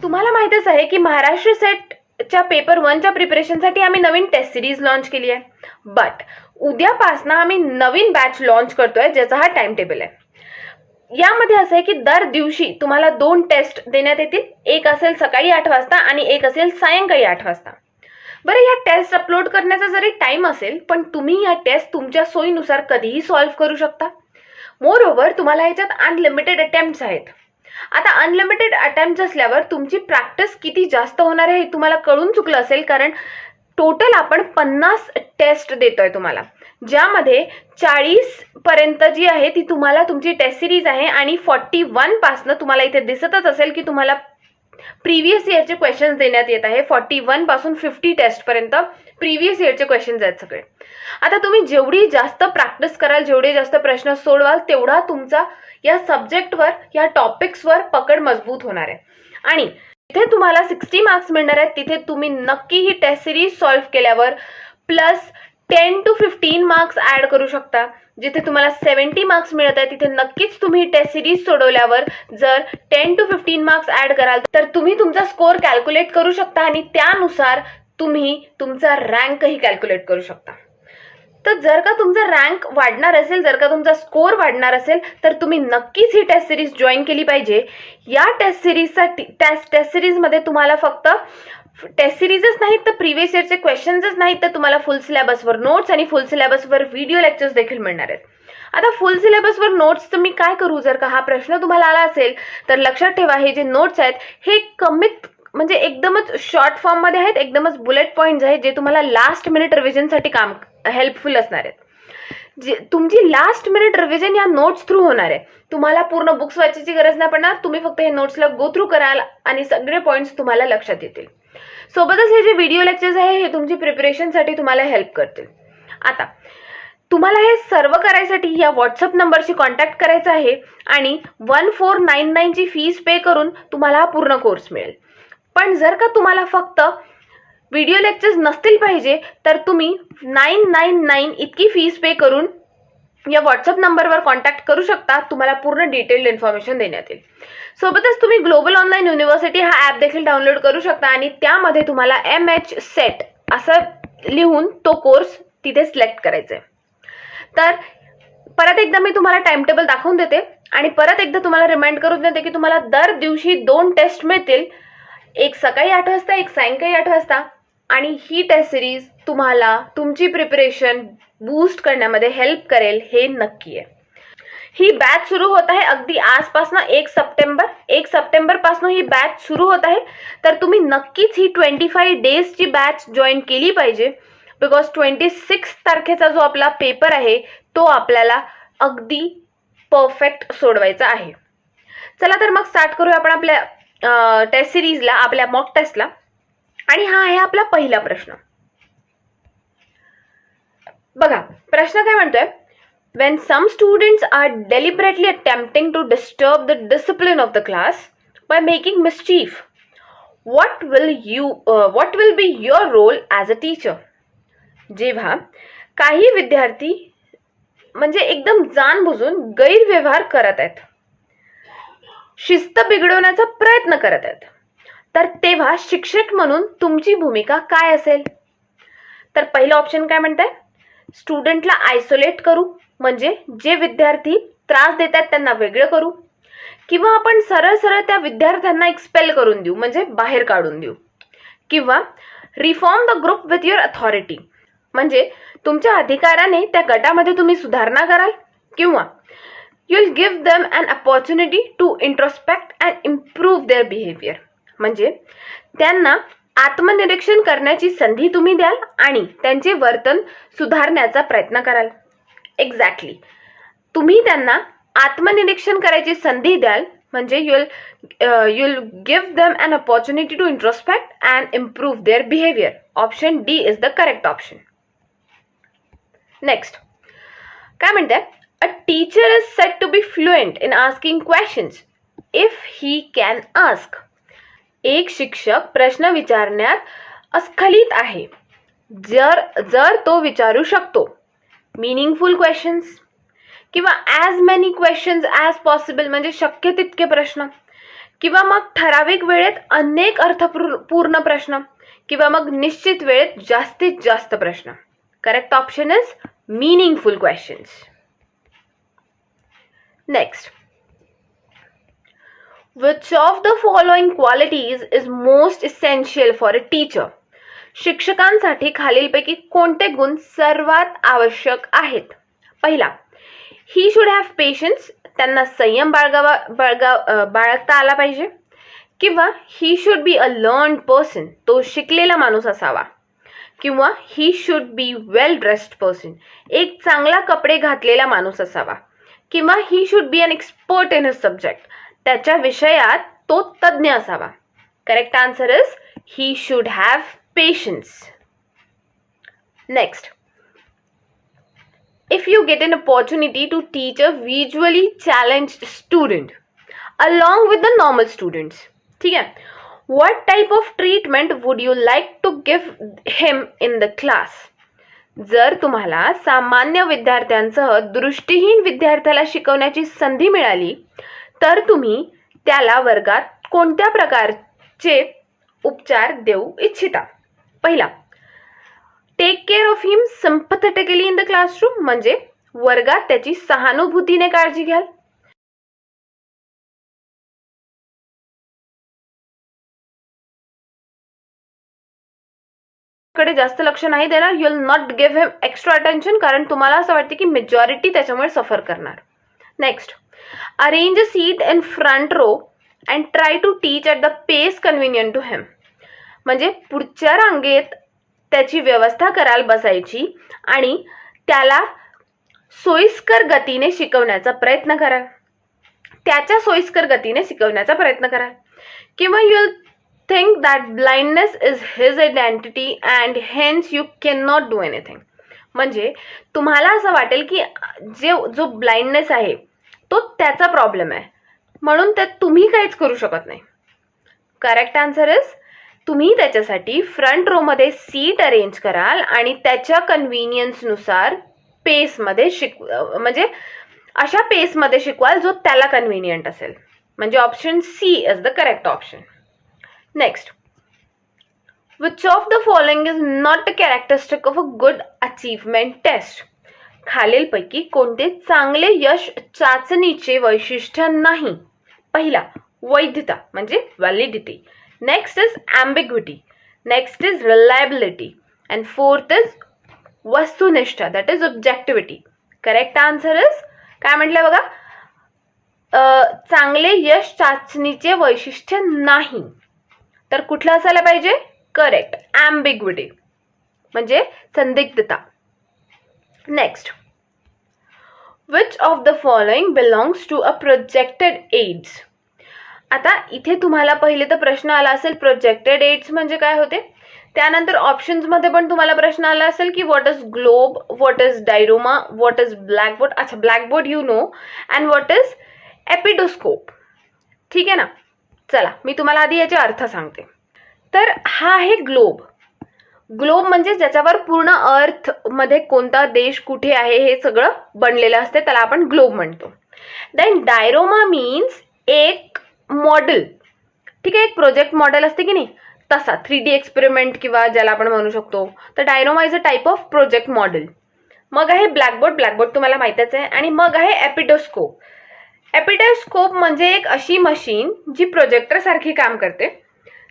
तुम्हाला माहितच आहे की महाराष्ट्र सेटच्या पेपर 1च्या प्रिपरेशनसाठी आम्ही नवीन टेस्ट सिरीज लॉन्च केली आहे. बट उद्यापासून आम्ही नवीन बॅच लॉन्च करतोय ज्याचा हा टाइम टेबल आहे. यामध्ये असं आहे की दर दिवशी तुम्हाला 2 टेस्ट देण्यात येतील. एक असेल सकाळी 8 वाजता आणि एक असेल सायंकाळी 8 वाजता. बरं, या टेस्ट अपलोड करण्याचा जरी टाइम असेल पण तुम्ही या टेस्ट तुमच्या सोयीनुसार कधीही सॉल्व्ह करू शकता. मोर ओव्हर तुम्हाला याच्यात अनलिमिटेड अटेम्प्ट्स आहेत. आता अनलिमिटेड अटेम्प्ट्स असल्यावर तुमची प्रॅक्टिस किती जास्त होणार आहे हे तुम्हाला कळून चुकलं असेल, कारण टोटल आपण 50 टेस्ट देतोय तुम्हाला. ज्यामध्ये 40 पर्यंत जी आहे ती तुम्हाला तुमची टेस्ट सिरीज आहे आणि 41 पासनं तुम्हाला इथे दिसतच असेल की तुम्हाला प्रिव्हियस इयरचे क्वेश्चन्स देण्यात येत आहे. 41 पासून 50 टेस्ट पर्यंत प्रिव्हियस इयरचे क्वेश्चन्स आहेत सगळे. आता तुम्ही जेवढी जास्त प्रॅक्टिस कराल, जेवढे जास्त प्रश्न सोडवाल, तेवढा तुमचा या सब्जेक्टवर, या टॉपिक्सवर पकड मजबूत होणार आहे. आणि जिथे तुम्हाला 60 मार्क्स मिळणार आहेत तिथे तुम्ही नक्की ही टेस्ट सिरीज सॉल्व्ह केल्यावर प्लस 10 to 15 मार्क्स ॲड करू शकता. जिथे तुम्हाला 70 मार्क्स मिळत आहे तिथे नक्कीच तुम्ही टेस्ट सिरीज सोडवल्यावर जर 10 to 15 मार्क्स ॲड कराल तर तुम्ही तुमचा स्कोअर कॅल्क्युलेट करू शकता आणि त्यानुसार तुम्ही तुमचा रँकही कॅल्क्युलेट करू शकता. तर जर का तुमचा रँक वाढणार असेल, जर का तुमचा स्कोअर वाढणार असेल तर तुम्ही नक्कीच ही टेस्ट सिरीज जॉईन केली पाहिजे. या टेस्ट सिरीजमध्ये तुम्हाला फक्त टेस्ट सिरीजच नाहीत तर प्रिव्हियस इयरचे क्वेश्चन्सच नाहीत तर तुम्हाला फुल सिलेबसवर नोट्स आणि फुल सिलेबसवर व्हिडिओ लेक्चर्स देखील मिळणार आहेत. आता फुल सिलेबसवर नोट्सचं मी काय करू, जर का हा प्रश्न तुम्हाला आला असेल तर लक्षात ठेवा हे जे नोट्स आहेत हे कमीत म्हणजे एकदमच शॉर्ट फॉर्ममध्ये आहेत, एकदमच बुलेट पॉईंट्स आहेत जे तुम्हाला लास्ट मिनिट रिव्हिजनसाठी काम हेल्पफुल असणार आहेत. तुमची लास्ट मिनिट रिव्हिजन या नोट्स थ्रू होणार आहे. तुम्हाला पूर्ण बुक्स वाचायची गरज नाही पडणार. तुम्ही फक्त हे नोट्सला गो थ्रू कराल आणि सगळे पॉईंट्स तुम्हाला लक्षात येतील. सोबतच हे जे व्हिडिओ लेक्चर्स आहे हे तुमची प्रिपरेशनसाठी तुम्हाला हेल्प करतील. आता तुम्हाला हे सर्व करायसाठी या व्हॉट्सअप नंबरशी कॉन्टॅक्ट करायचा आहे आणि 1499 ची फीस पे करून तुम्हाला हा पूर्ण कोर्स मिळेल. पण जर का तुम्हाला फक्त व्हिडिओ लेक्चर्स नसतील पाहिजे तर तुम्ही 999 इतकी फीस पे करून या व्हॉट्सअप नंबरवर कॉन्टॅक्ट करू शकता. तुम्हाला पूर्ण डिटेल्ड इन्फॉर्मेशन देण्यात येईल. सोबतच तुम्ही ग्लोबल ऑनलाईन युनिव्हर्सिटी हा ॲप देखील डाउनलोड करू शकता आणि त्यामध्ये तुम्हाला MH सेट असं लिहून तो कोर्स तिथे सिलेक्ट करायचा आहे. तर परत एकदा मी तुम्हाला टाइम टेबल दाखवून देते आणि परत एकदा तुम्हाला रिमाइंड करून देते की तुम्हाला दर दिवशी 2 टेस्ट मिळतील, एक सकाळी 8 वाजता, एक सायंकाळी 8 वाजता. आणि ही टेस्ट सिरीज तुम्हाला तुमची प्रिपरेशन बूस्ट करण्यामध्ये हेल्प करेल हे नक्की आहे. ही बॅच सुरू होत आहे अगदी आजपासून 1 सप्टेंबरपासून ही बॅच सुरू होत आहे. तर तुम्ही नक्कीच ही 25 डेजची बॅच जॉईन केली पाहिजे. बिकॉज 26 तारखेचा जो आपला पेपर आहे तो आपल्याला अगदी परफेक्ट सोडवायचा आहे. चला तर मग स्टार्ट करूया आपण आपल्या टेस्ट सिरीजला, आपल्या मॉक टेस्टला. आणि हा आहे आपला पहिला प्रश्न. बघा प्रश्न काय म्हणतोय, when some students are deliberately attempting to disturb the discipline of the class by making mischief, what will be your role as a teacher? जेव्हा काही विद्यार्थी म्हणजे एकदम जाणबुजून गैरव्यवहार करत आहेत, शिस्त बिघडवण्याचा प्रयत्न करत आहेत, तर तेव्हा शिक्षक म्हणून तुमची भूमिका काय असेल? तर पहिलं ऑप्शन काय म्हणतंय, स्टुडंटला आयसोलेट करू, म्हणजे जे विद्यार्थी त्रास देतात त्यांना वेगळं करू, किंवा आपण सरळ सरळ त्या विद्यार्थ्यांना एक्सपेल करून देऊ, म्हणजे बाहेर काढून देऊ, किंवा reform the group with your authority, म्हणजे तुमच्या अधिकाराने त्या गटामध्ये तुम्ही सुधारणा कराल, किंवा you will give them an opportunity to introspect and improve their behaviour, म्हणजे त्यांना आत्मनिरीक्षण करण्याची संधी तुम्ही द्याल आणि त्यांचे वर्तन सुधारण्याचा प्रयत्न कराल. एक्झॅक्टली, तुम्ही त्यांना आत्मनिरीक्षण करायची संधी द्याल, म्हणजे you'll give them an opportunity to introspect and improve their behavior. Option D is the correct option. Next, काय म्हणते, a teacher is said to be fluent in asking questions if he can ask. एक शिक्षक प्रश्न विचारण्यात अस्खलित आहे जर तो विचारू शकतो मीनिंगफुल क्वेश्चन्स, किंवा as many questions as possible, म्हणजे शक्य तितके प्रश्न, किंवा मग ठराविक वेळेत अनेक अर्थपूर्ण प्रश्न, किंवा मग निश्चित वेळेत जास्तीत जास्त प्रश्न. Correct option is meaningful questions. Next, which of the following qualities is most essential for a teacher? शिक्षकांसाठी खालीलपैकी कोणते गुण सर्वात आवश्यक आहेत? पहिला, he should have patience, त्यांना संयम बाळगता आला पाहिजे, किंवा he should be a learned person, तो शिकलेला माणूस असावा, किंवा he should be well dressed person, एक चांगला कपडे घातलेला माणूस असावा, किंवा he should be an expert in his subject, त्याच्या विषयात तो तज्ञ असावा. Correct answer is he should have patience. Next, if you get an opportunity to teach a visually challenged student along with the normal students, ठीक है, what type of treatment would you like to give him in the class? जर तुम्हाला सामान्य विद्यार्थ्यांसह दृष्टिहीन विद्यार्थ्याला शिकवण्याची संधी मिळाली तर तुम्ही त्याला वर्गात कोणत्या प्रकारचे उपचार देऊ इच्छिता? पहिला, take care of him sympathetically in the classroom, म्हणजे वर्गात त्याची सहानुभूतीने काळजी घ्याल. कडे जास्त लक्ष नाही देणार, you will not give him extra attention, कारण तुम्हाला असं वाटते की मेजॉरिटी त्याच्यामुळे सफर करणार. Next, arrange a seat in front row and try to teach at the pace convenient to him, म्हणजे पुढच्या रांगेत त्याची व्यवस्था कराल बसायची आणि त्याला सोयीस्कर गतीने शिकवण्याचा प्रयत्न करा, त्याच्या सोयीस्कर गतीने शिकवण्याचा प्रयत्न करा. किंवा you will think that blindness is his identity and hence you can not do anything, म्हणजे तुम्हाला असं वाटेल की जो ब्लाइंडनेस आहे तो त्याचा प्रॉब्लेम आहे, म्हणून त्यात तुम्ही काहीच करू शकत नाही. करेक्ट आन्सर इज तुम्ही त्याच्यासाठी फ्रंट रोमध्ये सीट अरेंज कराल आणि त्याच्या कन्व्हिनियन्सनुसार पेसमध्ये म्हणजे अशा पेसमध्ये शिकवाल जो त्याला कन्व्हिनियंट असेल, म्हणजे option C is the correct option. Next, which of the following is not a characteristic of a good achievement test? खालीलपैकी कोणते चांगले यश चाचणीचे वैशिष्ट्य नाही? पहिला, वैधता म्हणजे validity. Next is ambiguity. Next is reliability. And fourth is वस्तुनिष्ठ, that is objectivity. Correct answer is काय म्हटलंय बघा, चांगले यश चाचणीचे वैशिष्ट्य नाही, तर कुठलं असायला पाहिजे? करेक्ट, ambiguity म्हणजे संदिग्धता. Next, which of the following belongs to a projected aids? आता इथे तुम्हाला पहिले तर प्रश्न आला असेल प्रोजेक्टेड एड्स म्हणजे काय होते, त्यानंतर ऑप्शन्समध्ये पण तुम्हाला प्रश्न आला असेल की what is globe, what is diorama, what is blackboard. अच्छा, blackboard you know, and what is epidiascope. ठीक आहे ना. चला मी तुम्हाला आधी याचे अर्थ सांगते. तर हा आहे ग्लोब. ग्लोब म्हणजे ज्याच्यावर पूर्ण अर्थ मध्ये कोणता देश कुठे आहे हे सगळं बनलेलं असते, त्याला आपण ग्लोब म्हणतो. देन डायरोमा मीन्स एक मॉडेल. ठीक आहे, एक प्रोजेक्ट मॉडेल असते की नाही, तसा 3D एक्सपेरिमेंट किंवा ज्याला आपण म्हणू शकतो. तर diorama is a type of project model. मग आहे ब्लॅकबोर्ड, ब्लॅकबोर्ड तुम्हाला माहितीच आहे. आणि मग आहे एपिडोस्कोप. एपिडोस्कोप म्हणजे एक अशी मशीन जी प्रोजेक्टर सारखी काम करते,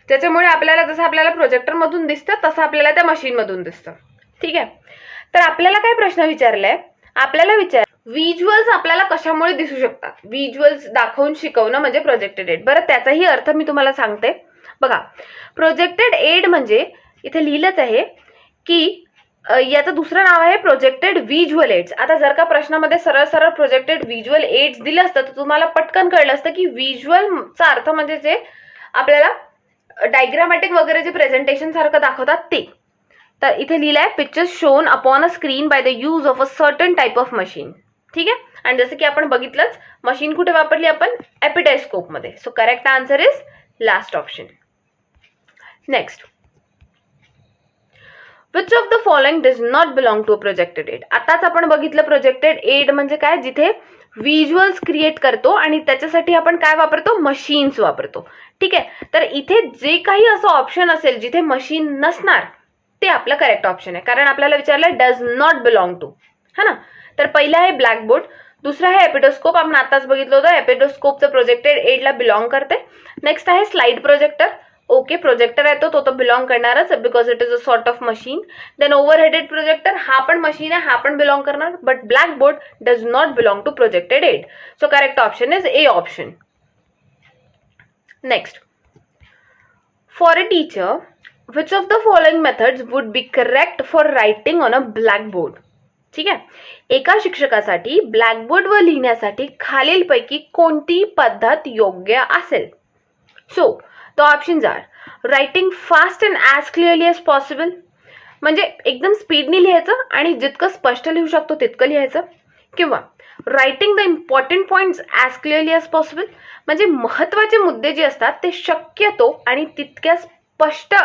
त्याच्यामुळे आपल्याला जसं आपल्याला प्रोजेक्टरमधून दिसतं तसं आपल्याला त्या मशीनमधून दिसतं. ठीक आहे. तर आपल्याला काय प्रश्न विचारलाय, आपल्याला व्हिज्युअल्स आपल्याला कशामुळे दिसू शकतात? व्हिज्युअल्स दाखवून शिकवणं म्हणजे प्रोजेक्टेड एड. बरं, त्याचाही अर्थ मी तुम्हाला सांगते. बघा, प्रोजेक्टेड एड म्हणजे इथे लिहिलंच आहे की याचं दुसरं नाव आहे प्रोजेक्टेड व्हिज्युअल एड्स. आता जर का प्रश्नामध्ये सरळ सरळ प्रोजेक्टेड व्हिज्युअल एड्स दिलं असतं तर तुम्हाला पटकन कळलं असतं की व्हिज्युअलचा अर्थ म्हणजे जे आपल्याला डायग्रामॅटिक वगैरे जे प्रेझेंटेशन सारखं दाखवतात ते. तर इथे लिहिलं आहे pictures shown upon a screen by the use of a certain type of machine. ठीक आहे. आणि जसं की आपण बघितलंच, मशीन कुठे वापरली आपण? एपिडोस्कोप मध्ये. So correct answer is last option. Next, which of the following does not belong to a projected aid? आताच आपण बघितलं प्रोजेक्टेड एड म्हणजे काय, जिथे व्हिज्युअल्स क्रिएट करतो आणि त्याच्यासाठी आपण काय वापरतो? मशीन्स वापरतो. ठीक आहे. तर इथे जे काही असं ऑप्शन असेल जिथे मशीन नसणार ते आपलं करेक्ट ऑप्शन आहे, कारण आपल्याला विचारलं डज नॉट बिलॉंग टू. हा ना. तर पहिला आहे ब्लॅकबोर्ड, दुसरा आहे एपिडोस्कोप, आपण आताच बघितलं होतं एपिडोस्कोपचं प्रोजेक्टेड एडला बिलॉंग करते. नेक्स्ट आहे स्लाइड प्रोजेक्टर. ओके, प्रोजेक्टर आहे तो तर बिलॉंग करणारच because it is a sort of machine. Then overheaded projector, हा पण मशीन आहे, हा पण बिलॉंग करणार. But blackboard does not belong to projected aid. So correct option is A option. Next, for a teacher which of the following methods would be correct for writing on a blackboard. ठीक आहे, एका शिक्षकासाठी ब्लॅकबोर्डवर लिहिण्यासाठी खालीलपैकी कोणती पद्धत योग्य असेल? So the options are writing fast and as clearly as possible, म्हणजे एकदम स्पीडनी लिहायचं आणि जितकं स्पष्ट लिहू शकतो तितकं लिहायचं. किंवा writing the important points as clearly as possible, म्हणजे महत्त्वाचे मुद्दे जे असतात ते शक्यतो आणि तितक्या स्पष्ट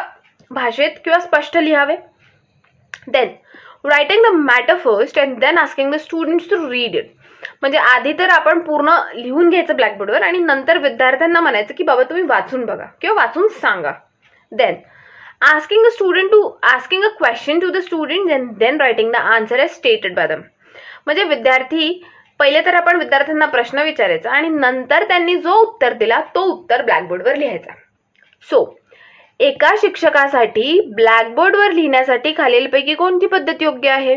भाषेत किंवा स्पष्ट लिहावे. Then writing the matter first and then asking the students to read it, म्हणजे आधी तर आपण पूर्ण लिहून घ्यायचं ब्लॅकबोर्डवर आणि नंतर विद्यार्थ्यांना म्हणायचं की बाबा तुम्ही वाचून बघा किंवा वाचून सांगा. Then asking a question to the students and then writing the answer as stated by them, म्हणजे विद्यार्थी पहिले तर आपण विद्यार्थ्यांना प्रश्न विचारायचा आणि नंतर त्यांनी जो उत्तर दिला तो उत्तर ब्लॅकबोर्डवर लिहायचा. सो एका शिक्षकासाठी ब्लॅकबोर्डवर लिहिण्यासाठी खालीलपैकी कोणती पद्धत योग्य आहे?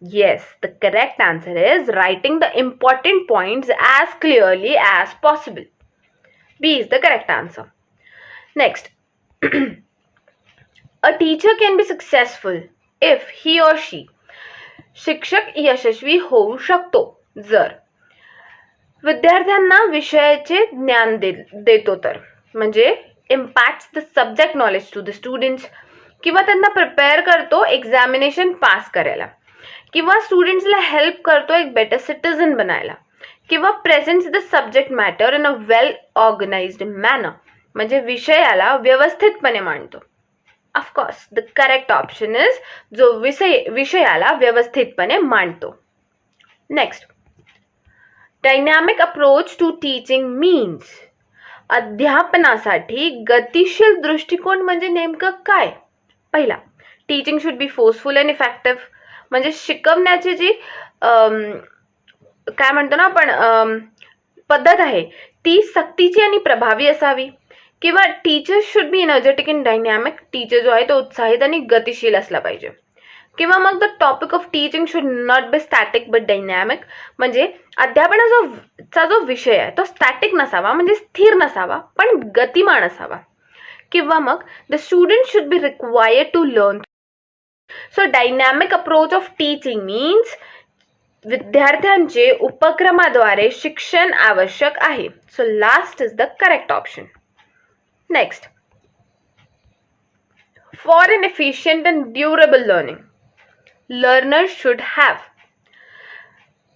Yes, the correct answer is writing the important points as clearly as possible. B is the correct answer. Next, A teacher can be successful if he or she, शिक्षक यशस्वी होऊ शकतो जर विद्यार्थ्यांना विषयाचे ज्ञान देतो तर, म्हणजे impacts the subject knowledge to the students, किंवा त्यांना प्रिपेअर करतो एक्झामिनेशन पास करायला, किंवा स्टुडंट्सला हेल्प करतो एक बेटर सिटिझन बनायला, किंवा presents the subject matter in a well organised manner, म्हणजे विषयाला व्यवस्थितपणे मांडतो. Of course the correct option is जो विषयाला व्यवस्थितपणे मांडतो. Next, dynamic approach to teaching means, अध्यापनासाठी गतिशील दृष्टिकोन म्हणजे नेमकं काय? पहिला, teaching should be forceful and effective, म्हणजे शिकवण्याची जी काय म्हणतो ना आपण पद्धत आहे ती सक्तीची आणि प्रभावी असावी. किंवा teacher should be energetic and dynamic, teacher जो आहे तो उत्साहित आणि गतिशील असला पाहिजे. किंवा मग the topic of teaching should not B static but dynamic, म्हणजे अध्यापनाचा जो विषय आहे तो स्टॅटिक नसावा, म्हणजे स्थिर नसावा पण गतिमान असावा. किंवा मग the student should be required to learn. So dynamic approach of teaching means विद्यार्थ्यांचे उपक्रमाद्वारे शिक्षण आवश्यक आहे. So last is the correct option. Next, for an efficient and durable learning, learners should have,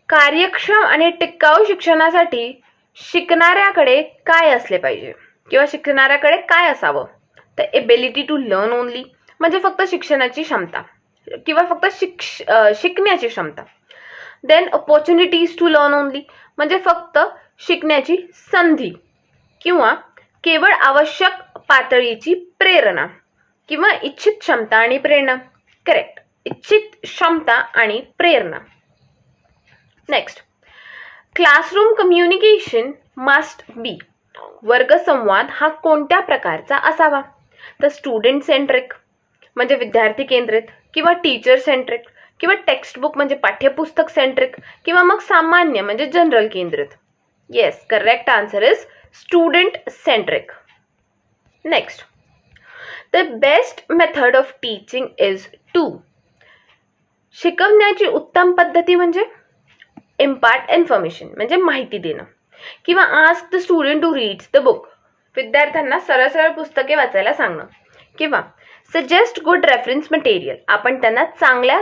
कार्यक्षम आणि टिकाऊ शिक्षणासाठी शिकणाऱ्याकडे काय असले पाहिजे किंवा शिकणाऱ्याकडे काय असावं? तर एबिलिटी टू लर्न ओनली, म्हणजे फक्त शिक्षणाची क्षमता किंवा फक्त शिकण्याची क्षमता. Then opportunities to learn only, म्हणजे फक्त शिकण्याची संधी किंवा केवळ आवश्यक पातळीची प्रेरणा, किंवा इच्छित क्षमता आणि प्रेरणा. करेक्ट, इच्छित क्षमता आणि प्रेरणा. Next, classroom communication must be, वर्गसंवाद हा कोणत्या प्रकारचा असावा? तर स्टुडंट सेंट्रिक, म्हणजे विद्यार्थी केंद्रित, किंवा टीचर सेंट्रिक, किंवा टेक्स्टबुक म्हणजे पाठ्यपुस्तक सेंट्रिक, किंवा मग सामान्य म्हणजे जनरल केंद्रित. Yes, correct answer is student centric. Next, the best method of teaching is to, शिकवण्याची उत्तम पद्धती म्हणजे impart information, म्हणजे माहिती देणं, किंवा ask the student to read the book, विद्यार्थ्यांना सरळ सरळ पुस्तके वाचायला सांगणं, किंवा suggest good reference material, आपण त्यांना चांगल्या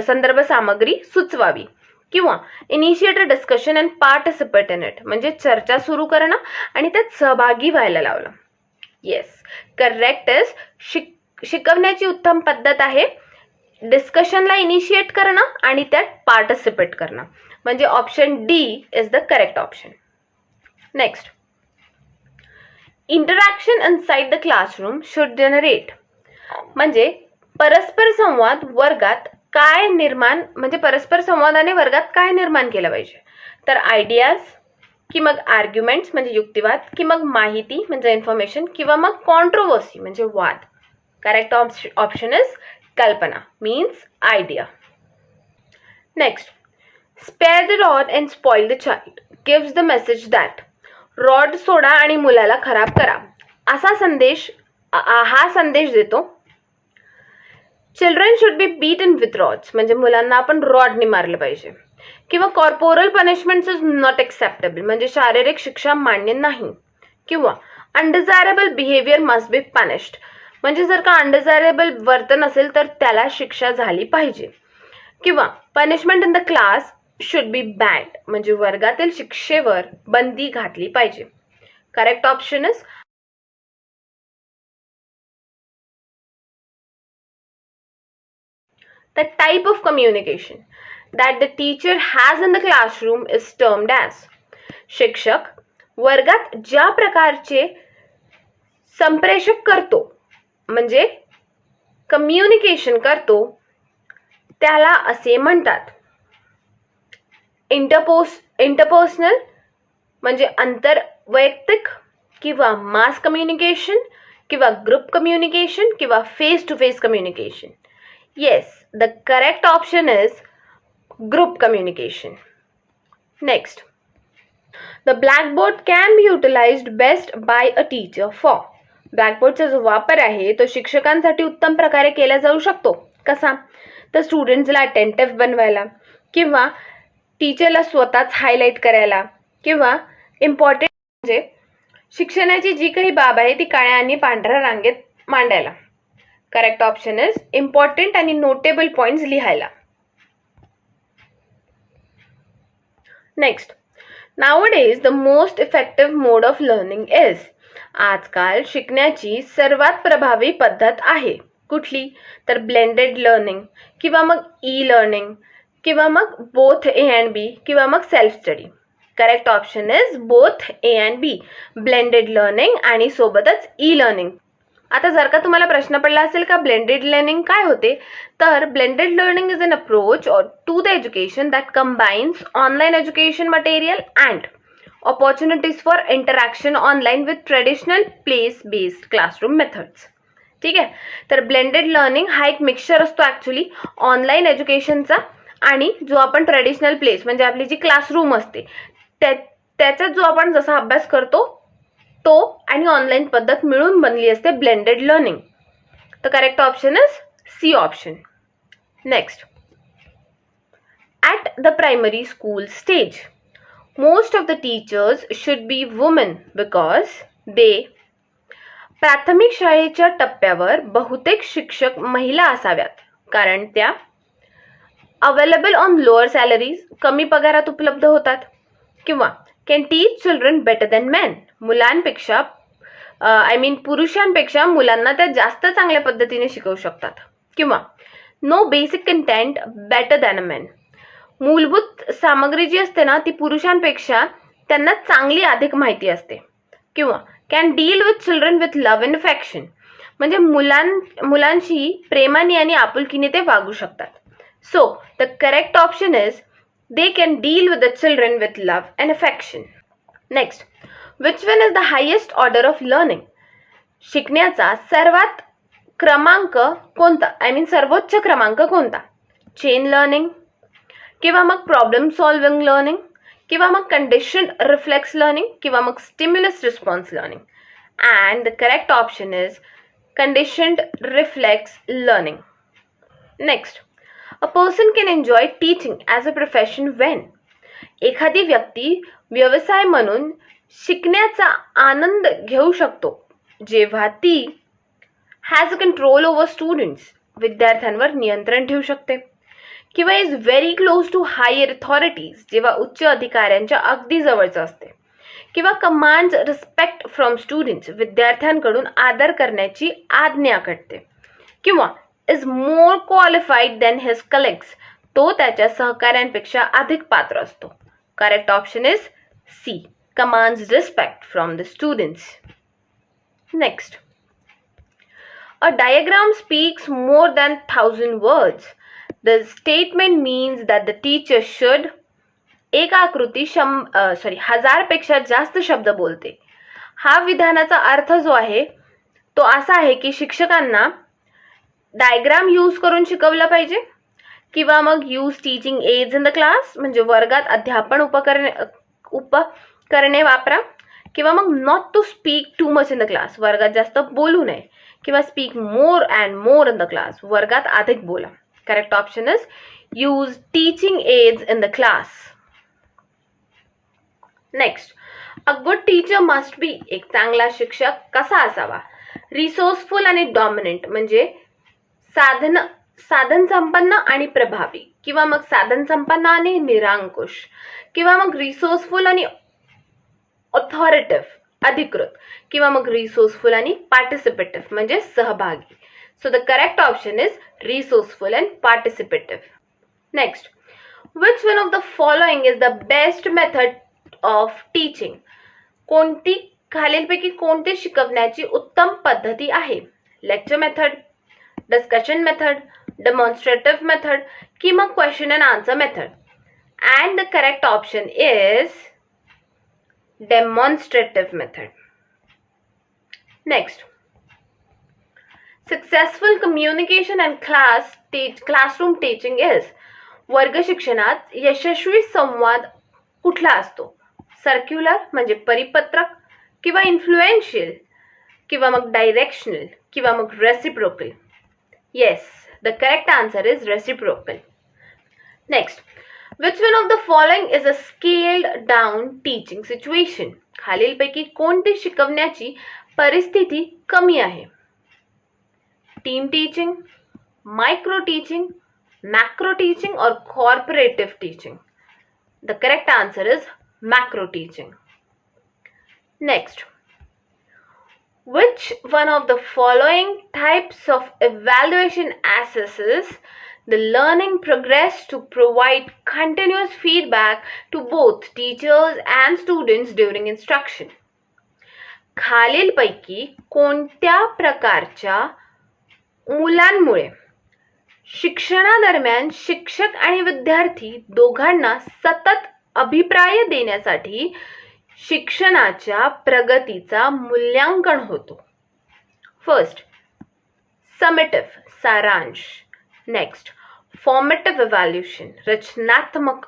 संदर्भ सामग्री सुचवावी, किंवा initiate a discussion and participate in it, म्हणजे चर्चा सुरू करणं आणि त्यात सहभागी व्हायला लावलं. येस, करेक्ट इज शिकवण्याची उत्तम पद्धत आहे डिस्कशनला इनिशिएट करणं आणि त्यात पार्टिसिपेट करणं, म्हणजे option D is the correct option. Next, interaction inside the classroom should generate, म्हणजे परस्पर संवाद वर्गात काय निर्माण, म्हणजे परस्पर संवादाने वर्गात काय निर्माण केलं पाहिजे? तर आयडियाज, की मग आर्ग्युमेंट्स म्हणजे युक्तिवाद, की मग माहिती म्हणजे इन्फॉर्मेशन, किंवा मग कॉन्ट्रोवर्सी म्हणजे वाद. करेक्ट ऑप्शन इज कल्पना, means idea. Next, spare the rod and spoil the child gives the message that, rod सोडा आणि मुलाला खराब करा असा संदेश हा संदेश देतो. Children should be beaten with rods, म्हणजे मुलांना आपण रॉडने मारलं पाहिजे. किंवा corporal punishments is not acceptable, म्हणजे शारीरिक शिक्षा मान्य नाही. किंवा undesirable behaviour must be punished, म्हणजे जर का अनडिझायरेबल वर्तन असेल तर त्याला शिक्षा झाली पाहिजे. किंवा punishment in the class should be band, म्हणजे वर्गातील शिक्षेवर बंदी घातली पाहिजे. Correct option is the type of communication that the teacher has in the classroom is termed as. शिक्षक वर्गात ज्या प्रकारचे संप्रेषक करतो म्हणजे कम्युनिकेशन करतो त्याला असे म्हणतात. इंटरपर्सनल म्हणजे आंतरवैयक्तिक, किंवा मास कम्युनिकेशन, किंवा ग्रुप कम्युनिकेशन, किंवा face to face communication. Yes, the correct option is group communication. Next, the blackboard can be utilized best by a teacher for. ब्लॅकबोर्डचा जो वापर आहे तो शिक्षकांसाठी उत्तम प्रकारे केला जाऊ शकतो. कसा? तर स्टुडंट्सला अटेंटिव्ह बनवायला, किंवा टीचरला स्वतःच हायलाईट करायला, किंवा इम्पॉर्टंट म्हणजे शिक्षणाची जी काही बाब आहे ती काळ्या आणि पांढऱ्या रांगेत मांडायला. करेक्ट ऑप्शन इज इम्पॉर्टंट आणि नोटेबल पॉइंट्स लिहायला. Next, nowadays the most effective mode of learning is. आजकाल शिकण्याची सर्वात प्रभावी पद्धत आहे कुठली? तर ब्लेंडेड लर्निंग, किंवा मग ई लर्निंग, किंवा मग बोथ ए अँड बी, किंवा मग self study. Correct option is both A and B, blended learning आणि सोबतच ई लर्निंग. आता जर का तुम्हाला प्रश्न पडला असेल का ब्लेंडेड लर्निंग काय होते, तर blended learning is an approach to the education that combines online education material and opportunities for interaction online with traditional place based classroom methods. ठीक आहे, तर ब्लेंडेड लर्निंग हा एक मिक्सचर असतो ॲक्च्युली ऑनलाईन एज्युकेशनचा आणि जो आपण ट्रेडिशनल प्लेस म्हणजे आपली जी क्लासरूम असते त्याच्यात जो आपण जसा अभ्यास करतो तो आणि ऑनलाईन पद्धत मिळून बनली असते ब्लेंडेड लर्निंग. तर correct option is C option. Next, at the primary school stage most of the teachers should be women because they. प्राथमिक शाळेच्या टप्प्यावर बहुतेक शिक्षक महिला असाव्यात कारण त्या अवेलेबल ऑन लोअर सॅलरीज, कमी पगारात उपलब्ध होतात. किंवा can teach children better than man, मुलांपेक्षा पुरुषांपेक्षा मुलांना त्या जास्त चांगल्या पद्धतीने शिकवू शकतात. किंवा know basic content better than a man, मूलभूत सामग्री जी असते ना ती पुरुषांपेक्षा त्यांना चांगली अधिक माहिती असते. किंवा can deal with children with love and affection, म्हणजे मुलांशी प्रेमाने आणि आपुलकीने ते वागू शकतात. So the correct option is they can deal with the children with love and affection. Next, which one is the highest order of learning. शिकण्याचा सर्वात क्रमांक कोणता, सर्वोच्च क्रमांक कोणता? चेन लर्निंग, किंवा मग प्रॉब्लेम सॉल्विंग लर्निंग, किंवा मग कंडिशन्ड रिफ्लेक्स लर्निंग, किंवा मग stimulus response learning. And the correct option is conditioned reflex learning. Next, a person can enjoy teaching as a profession Wien. एखादी व्यक्ती व्यवसाय म्हणून शिकण्याचा आनंद घेऊ शकतो जेव्हा ती has a control over students, विद्यार्थ्यांवर नियंत्रण ठेवू शकते. किंवा is very close to higher authorities, जेव्हा उच्च अधिकाऱ्यांच्या अगदी जवळचं असते. किंवा कमांड्स रिस्पेक्ट फ्रॉम स्टुडंट्स, विद्यार्थ्यांकडून आदर करण्याची आज्ञा करते. किंवा is more qualified than his colleagues, तो त्याच्या सहकाऱ्यांपेक्षा अधिक पात्र असतो. Correct option is C, commands respect from the students. Next, a diagram speaks more than 1000 words. The statement means that the teacher should. एक आकृती 1000पेक्षा जास्त शब्द बोलते. हा विधानाचा अर्थ जो आहे तो असा आहे की शिक्षकांना डायग्राम यूज करून शिकवलं पाहिजे, किंवा मग use teaching aids in the class, म्हणजे वर्गात अध्यापन उपकरणे वापरा. किंवा मग not to speak too much in the class, वर्गात जास्त बोलू नये. किंवा speak more and more in the class, वर्गात अधिक बोला. Correct option is use teaching aids in the class. Next, a good teacher must be, एक चांगला शिक्षक कसा असावा? रिसोर्सफुल आणि डॉमिनंट, म्हणजे साधन संपन्न आणि प्रभावी, किंवा मग साधन संपन्न आणि निरांकुश, किंवा मग रिसोर्सफुल आणि ऑथॉरिटिव्ह, अधिकृत, किंवा मग रिसोर्सफुल आणि पार्टिसिपेटिव्ह म्हणजे सहभागी. So the correct option is resourceful and participative. Next, which one of the following is the best method of teaching? कोणती खालीलपैकी कोणती शिकवण्याची उत्तम पद्धती आहे? Lecture method, discussion method, demonstrative method, किंवा question and answer method? And the correct option is demonstrative method. Next, successful communication and classroom teaching is, वर्ग शिक्षणात यशस्वी संवाद कुठला असतो? सर्क्युलर म्हणजे परिपत्रक, किंवा इन्फ्लुएन्शियल, किंवा मग डायरेक्शनल, किंवा मग reciprocal? Yes, the correct answer is reciprocal. Next, which one of the following is a scaled down teaching situation? खालीलपैकी कोणती शिकवण्याची परिस्थिती कमी आहे? Team teaching, micro teaching, macro teaching और corporative teaching? The correct answer is macro teaching. Next, which one of the following types of evaluation assesses the learning progress to provide continuous feedback to both teachers and students during instruction? खालीलपैकी कोणत्या प्रकारच्या मुलांमुळे शिक्षणादरम्यान शिक्षक आणि विद्यार्थी दोघांना सतत अभिप्राय देण्यासाठी शिक्षणाच्या प्रगतीचा मूल्यांकन होतो? फर्स्ट, समेटिव्ह, सारांश. नेक्स्ट, फॉर्मेटिव्ह इव्हॅल्युएशन, रचनात्मक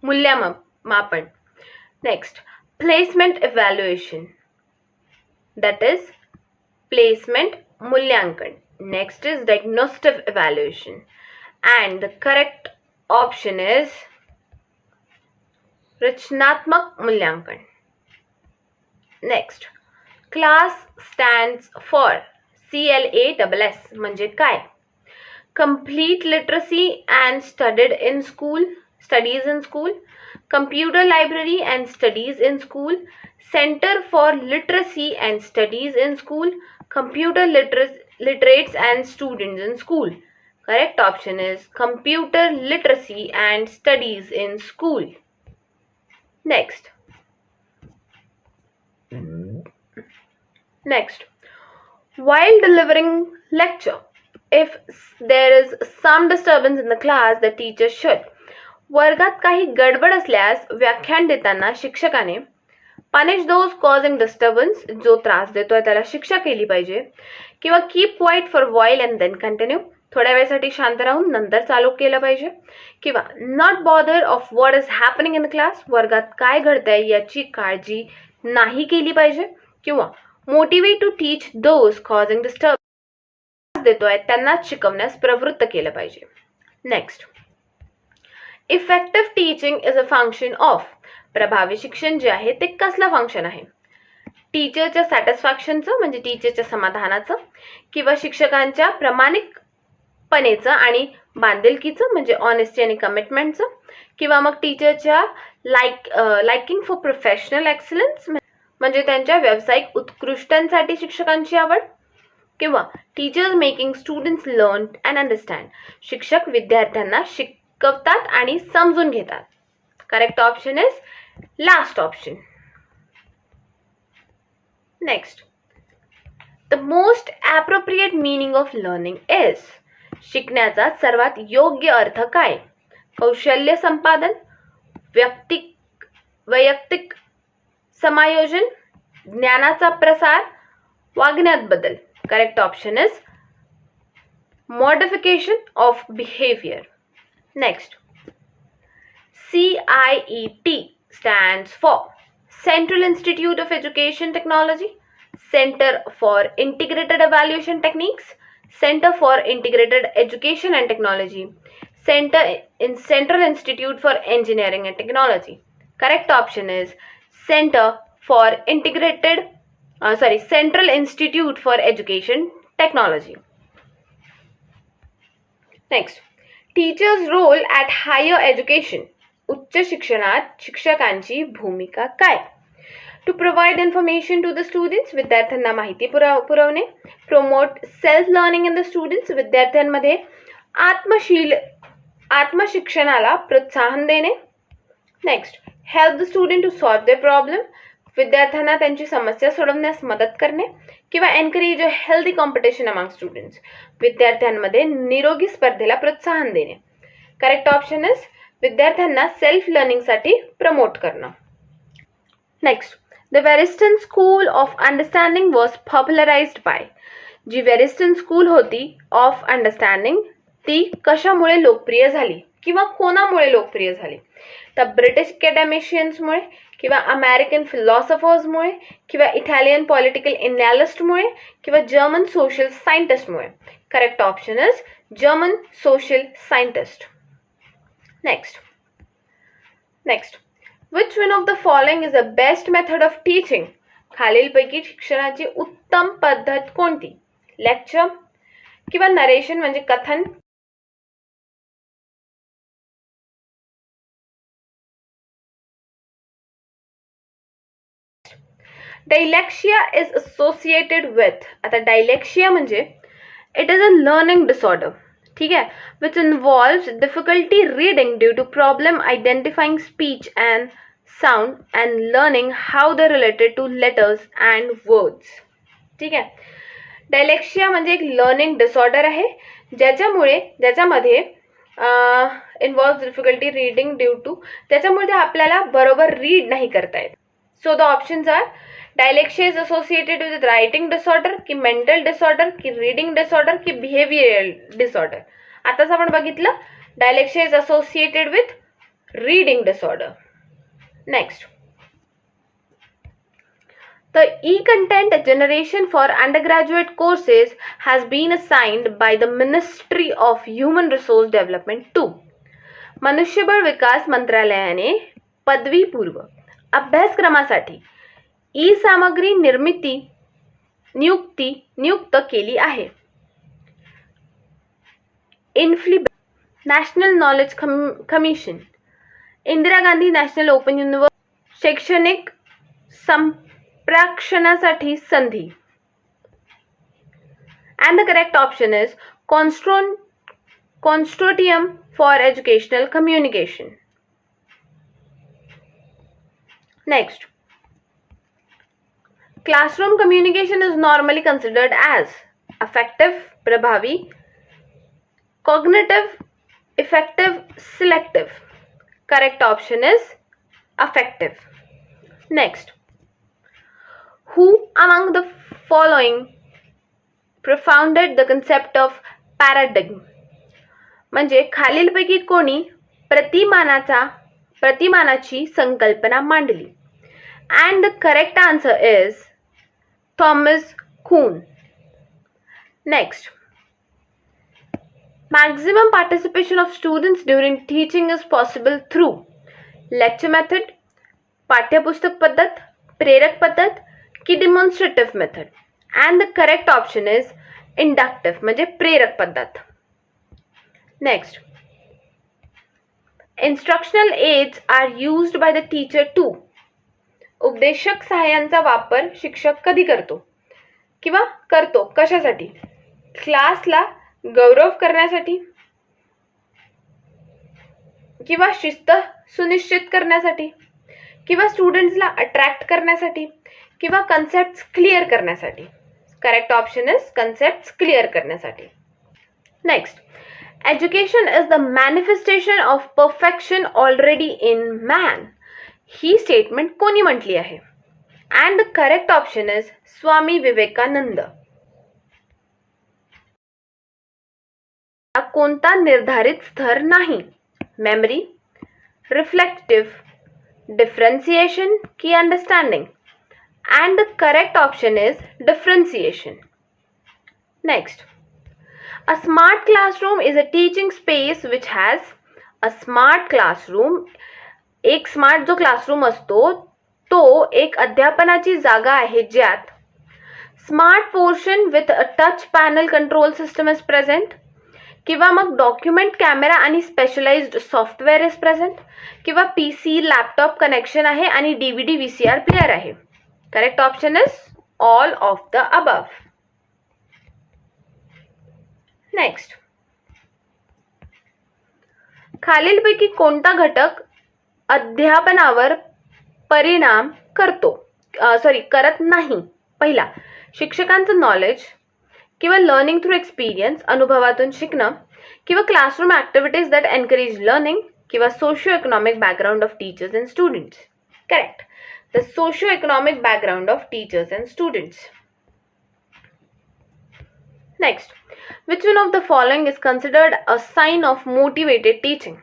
मूल्यमापन. Next, placement evaluation, that is placement मूल्यांकन. Next is diagnostic evaluation. And the correct option is रचनात्मक मूल्यांकन. Next, class stands for, CLASS म्हणजे काय? Complete literacy and studies in school, computer library and studies in school, center for literacy and studies in school, computer literates and students in school. Correct option is computer literacy and studies in school. Next, while delivering lecture, if there is some disturbance in the class, the teacher should, वर्गात काही गडबड असल्यास व्याख्यान देताना शिक्षकाने punish those causing disturbance, जो त्रास देतोय त्याला शिक्षा केली पाहिजे, किंवा keep quiet for while and then continue, थोड्या वेळासाठी शांत राहून नंतर चालू केलं पाहिजे, किंवा not bother of what is happening in the class, वर्गात काय घडतंय याची काळजी नाही केली पाहिजे, किंवा motivate to teach those causing disturbance, देतोय त्यांनाच शिकवण्यास प्रवृत्त केलं पाहिजे. Next, effective teaching is a function of, प्रभावी शिक्षण जे आहे ते कसलं फंक्शन आहे? टीचरच्या सॅटिस्फॅक्शनचं म्हणजे टीचरच्या समाधानाचं, किंवा शिक्षकांच्या प्रामाणिकपणेचं आणि बांधिलकीचं म्हणजे ऑनेस्टी आणि कमिटमेंटचं, किंवा मग टीचरच्या लाइकिंग फॉर प्रोफेशनल एक्सलन्स म्हणजे त्यांच्या व्यावसायिक उत्कृष्टांसाठी शिक्षकांची आवड, किंवा teachers making students learn and understand, शिक्षक विद्यार्थ्यांना शिकवतात आणि समजून घेतात. Correct option is last option. Next, the most appropriate meaning of learning is, शिकण्याचा सर्वात योग्य अर्थ काय? कौशल्य संपादन, वैयक्तिक समायोजन, ज्ञानाचा प्रसार, वागण्यात बदल. Correct option is modification of behavior. Next, CIET stands for Central Institute of Education Technology, Center for Integrated Evaluation Techniques, Center for Integrated Education and Technology, Central Institute for Engineering and Technology. Correct option is Central Institute for Education Technology. Next, teachers' role at higher education. उच्च शिक्षणात शिक्षकांची भूमिका काय? To provide information to the students, विद्यार्थ्यांना माहिती पुरवणे. Promote self learning in the students, विद्यार्थ्यांमध्ये आत्मशिक्षणाला प्रोत्साहन देणे. Next, help the student to solve the problem, विद्यार्थ्यांना त्यांची समस्या सोडवण्यास मदत करणे. किंवा encourage a healthy competition among students, विद्यार्थ्यांमध्ये निरोगी स्पर्धेला प्रोत्साहन देणे. करेक्ट ऑप्शन इज विद्यार्थ्यांना सेल्फ लर्निंगसाठी प्रमोट करणं. Next, the Verstehen school of understanding was popularised by, जी वेरिस्टन स्कूल होती ऑफ अंडरस्टँडिंग ती कशामुळे लोकप्रिय झाली किंवा कोणामुळे लोकप्रिय झाली? तर ब्रिटिश अकॅडमिशियन्समुळे किंवा अमेरिकन फिलॉसॉफर्समुळे किंवा इटालियन पॉलिटिकल एनालिस्टमुळे किंवा जर्मन सोशल सायंटिस्टमुळे. Correct option is German social scientist. Next, which one of the following is the best method of teaching? खालीलपैकी शिक्षणाची उत्तम पद्धत कोणती? लेक्चर किंवा नरेशन म्हणजे कथन, डायलेक्शिया इज असोसिएटेड विथ. आता डायलेक्शिया म्हणजे it is a learning disorder, ठीक आहे, which involves difficulty reading due to problem identifying speech and sound and learning how the related to letters and words. ठीक आहे, dyslexia म्हणजे एक लर्निंग डिसऑर्डर आहे ज्याच्यामध्ये involves difficulty reading due to, त्याच्यामुळे आपल्याला बरोबर रीड नाही करता येत. So the options are dyslexia is associated with writing disorder, की मेंटल डिसऑर्डर, की रीडिंग डिसऑर्डर, की बिहेवियरल डिसऑर्डर. आताच आपण बघितलं dyslexia is associated with reading disorder. Next, the e-content generation for undergraduate courses has been assigned by the Ministry of Human Resource Development to. मनुष्यबळ विकास मंत्रालयाने पदवीपूर्व अभ्यासक्रमासाठी ई सामग्री नियुक्त केली आहे. इन्फ्ली national knowledge commission, Indira Gandhi national open university, शैक्षणिक संप्रेषणासाठी संधी. And the correct option is consortium for educational communication. Next, classroom communication is normally considered as effective, प्रभावी, cognitive, effective, selective. Correct option is effective. Next, who among the following propounded the concept of paradigm? म्हणजे खालीलपैकी कोणी प्रतिमानाची संकल्पना मांडली? And the correct answer is Thomas Kuhn. Next, maximum participation of students during teaching is possible through lecture method, पाठ्यपुस्तक पद्धत, प्रेरक पद्धत, की demonstrative method. And the correct option is inductive म्हणजे प्रेरक पद्धत. Next, instructional aids are used by the teacher to. उपदेशक सहाय्यांचा वापर शिक्षक कधी करतो किंवा करतो कशासाठी? क्लासला गौरव करण्यासाठी किंवा शिस्त सुनिश्चित करण्यासाठी किंवा स्टुडंट्सला अट्रॅक्ट करण्यासाठी किंवा कन्सेप्ट्स क्लिअर करण्यासाठी. Correct option is concepts clear करण्यासाठी. Next, education is the manifestation of perfection already in man. ही स्टेटमेंट कोणी म्हटली आहे? And the correct option is Swami Vivekananda. कोणता निर्धारित स्तर नाही? मेमरी, रिफ्लेक्टिव्ह, डिफरन्सिएशन की understanding. and the correct option is differentiation. Next, a smart classroom is a teaching space which has a smart classroom. एक स्मार्ट जो क्लासरूम असतो तो एक अध्यापनाची जागा आहे ज्यात smart portion with a touch panel control system is present, किंवा मग डॉक्युमेंट कॅमेरा आणि स्पेशलाइज्ड सॉफ्टवेअर इज प्रेझेंट, किंवा PC लॅपटॉप कनेक्शन आहे आणि DVD VCR प्लेअर आहे. Correct option is all of the above. Next, खालीलपैकी कोणता घटक अध्यापनावर परिणाम करत नाही? पहिला, शिक्षकांचं नॉलेज किंवा लर्निंग थ्रू एक्सपिरियन्स, अनुभवातून शिकणं, किंवा classroom activities that encourage learning, किंवा socio economic background of teachers and students. Correct, the socio economic background of teachers and students. Next, which one of the following is considered a sign of motivated teaching?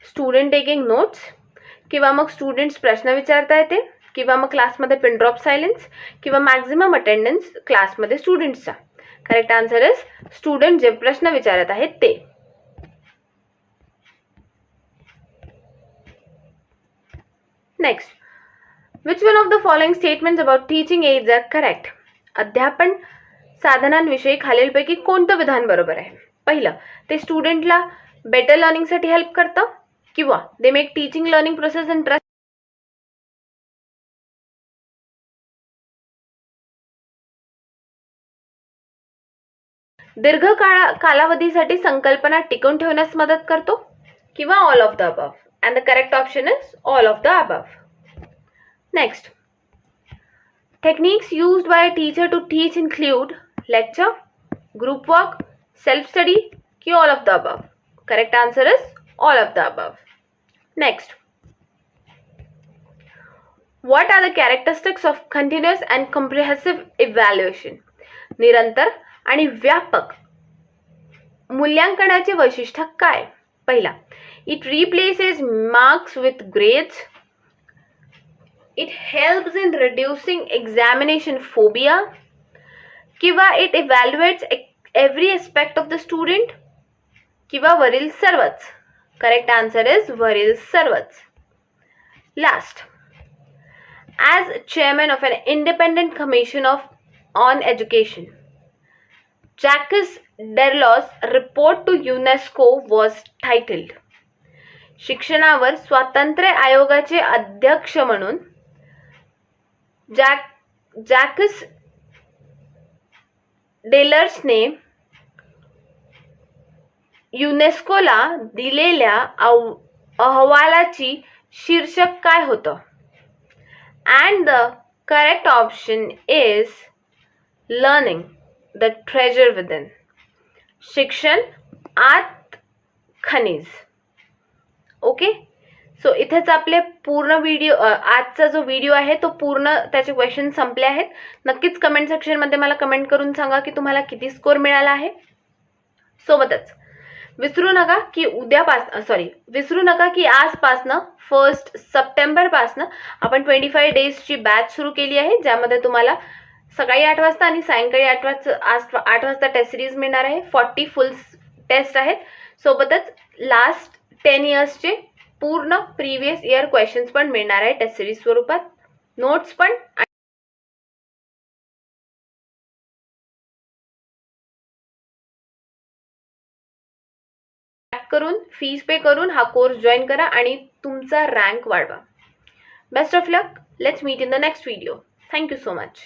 Student taking notes, किंवा मग students प्रश्न विचारता येते, किंवा मग क्लासमध्ये pin drop silence, किंवा maximum attendance क्लासमध्ये स्टुडंट्सचा. करेक्ट आन्सर इज स्टुडंट जे प्रश्न विचारत आहेत ते. Next, which one of the following statements about teaching aids are correct? अध्यापन साधनांविषयी खालीलपैकी कोणतं विधान बरोबर आहे? पहिलं, ते स्टुडंटला बेटर लर्निंगसाठी हेल्प करतं, किंवा they make teaching learning process interest. दीर्घ कालावधीसाठी संकल्पना टिकवून ठेवण्यास मदत करतो, किंवा all of the above. And the correct option is all of the above. Next, techniques used by a teacher to teach include lecture, group work, self study, ki all of the above. Correct answer is all of the above. Next, what are the characteristics of continuous and comprehensive evaluation? निरंतर आणि व्यापक मूल्यांकनाचे वैशिष्ट्य काय? पहिला, it replaces marks with grades. It helps in reducing examination phobia, किंवा it evaluates every aspect of the student, किंवा वरील सर्वच. Correct answer is वरील सर्वच. Last, as chairman of an independent commission on education, Jacques Delors' report to UNESCO was titled. शिक्षणावर स्वातंत्र्य आयोगाचे अध्यक्ष म्हणून जॅक्स डेलर्सने युनेस्कोला दिलेल्या अहवालाची शीर्षक काय होतं? And the correct option is learning the treasure within. शिक्षण आत खनिज. ओके, सो इथेच आपले पूर्ण व्हिडिओ, आजचा जो व्हिडिओ आहे तो पूर्ण त्याचे क्वेश्चन संपले आहेत. नक्कीच कमेंट सेक्शनमध्ये मला कमेंट करून सांगा की तुम्हाला किती स्कोर मिळाला आहे. सोबतच विसरू नका की आजपासनं 1 सप्टेंबरपासनं आपण 25 डेजची बॅच सुरू केली आहे, ज्यामध्ये तुम्हाला सकाळी 8 वाजता आणि सायंकाळी 8 वाजता टेस्ट सिरीज मिळणार आहे. 40 फुल टेस्ट आहेत. सोबतच लास्ट 10 इयर्सचे पूर्ण प्रिव्हियस इयर क्वेश्चन्स पण मिळणार आहे टेस्ट सिरीज स्वरूपात, नोट्स पण. करून फीस पे करून हा कोर्स जॉईन करा आणि तुमचा रँक वाढवा. Best of luck. Let's meet in the next video. Thank you so much.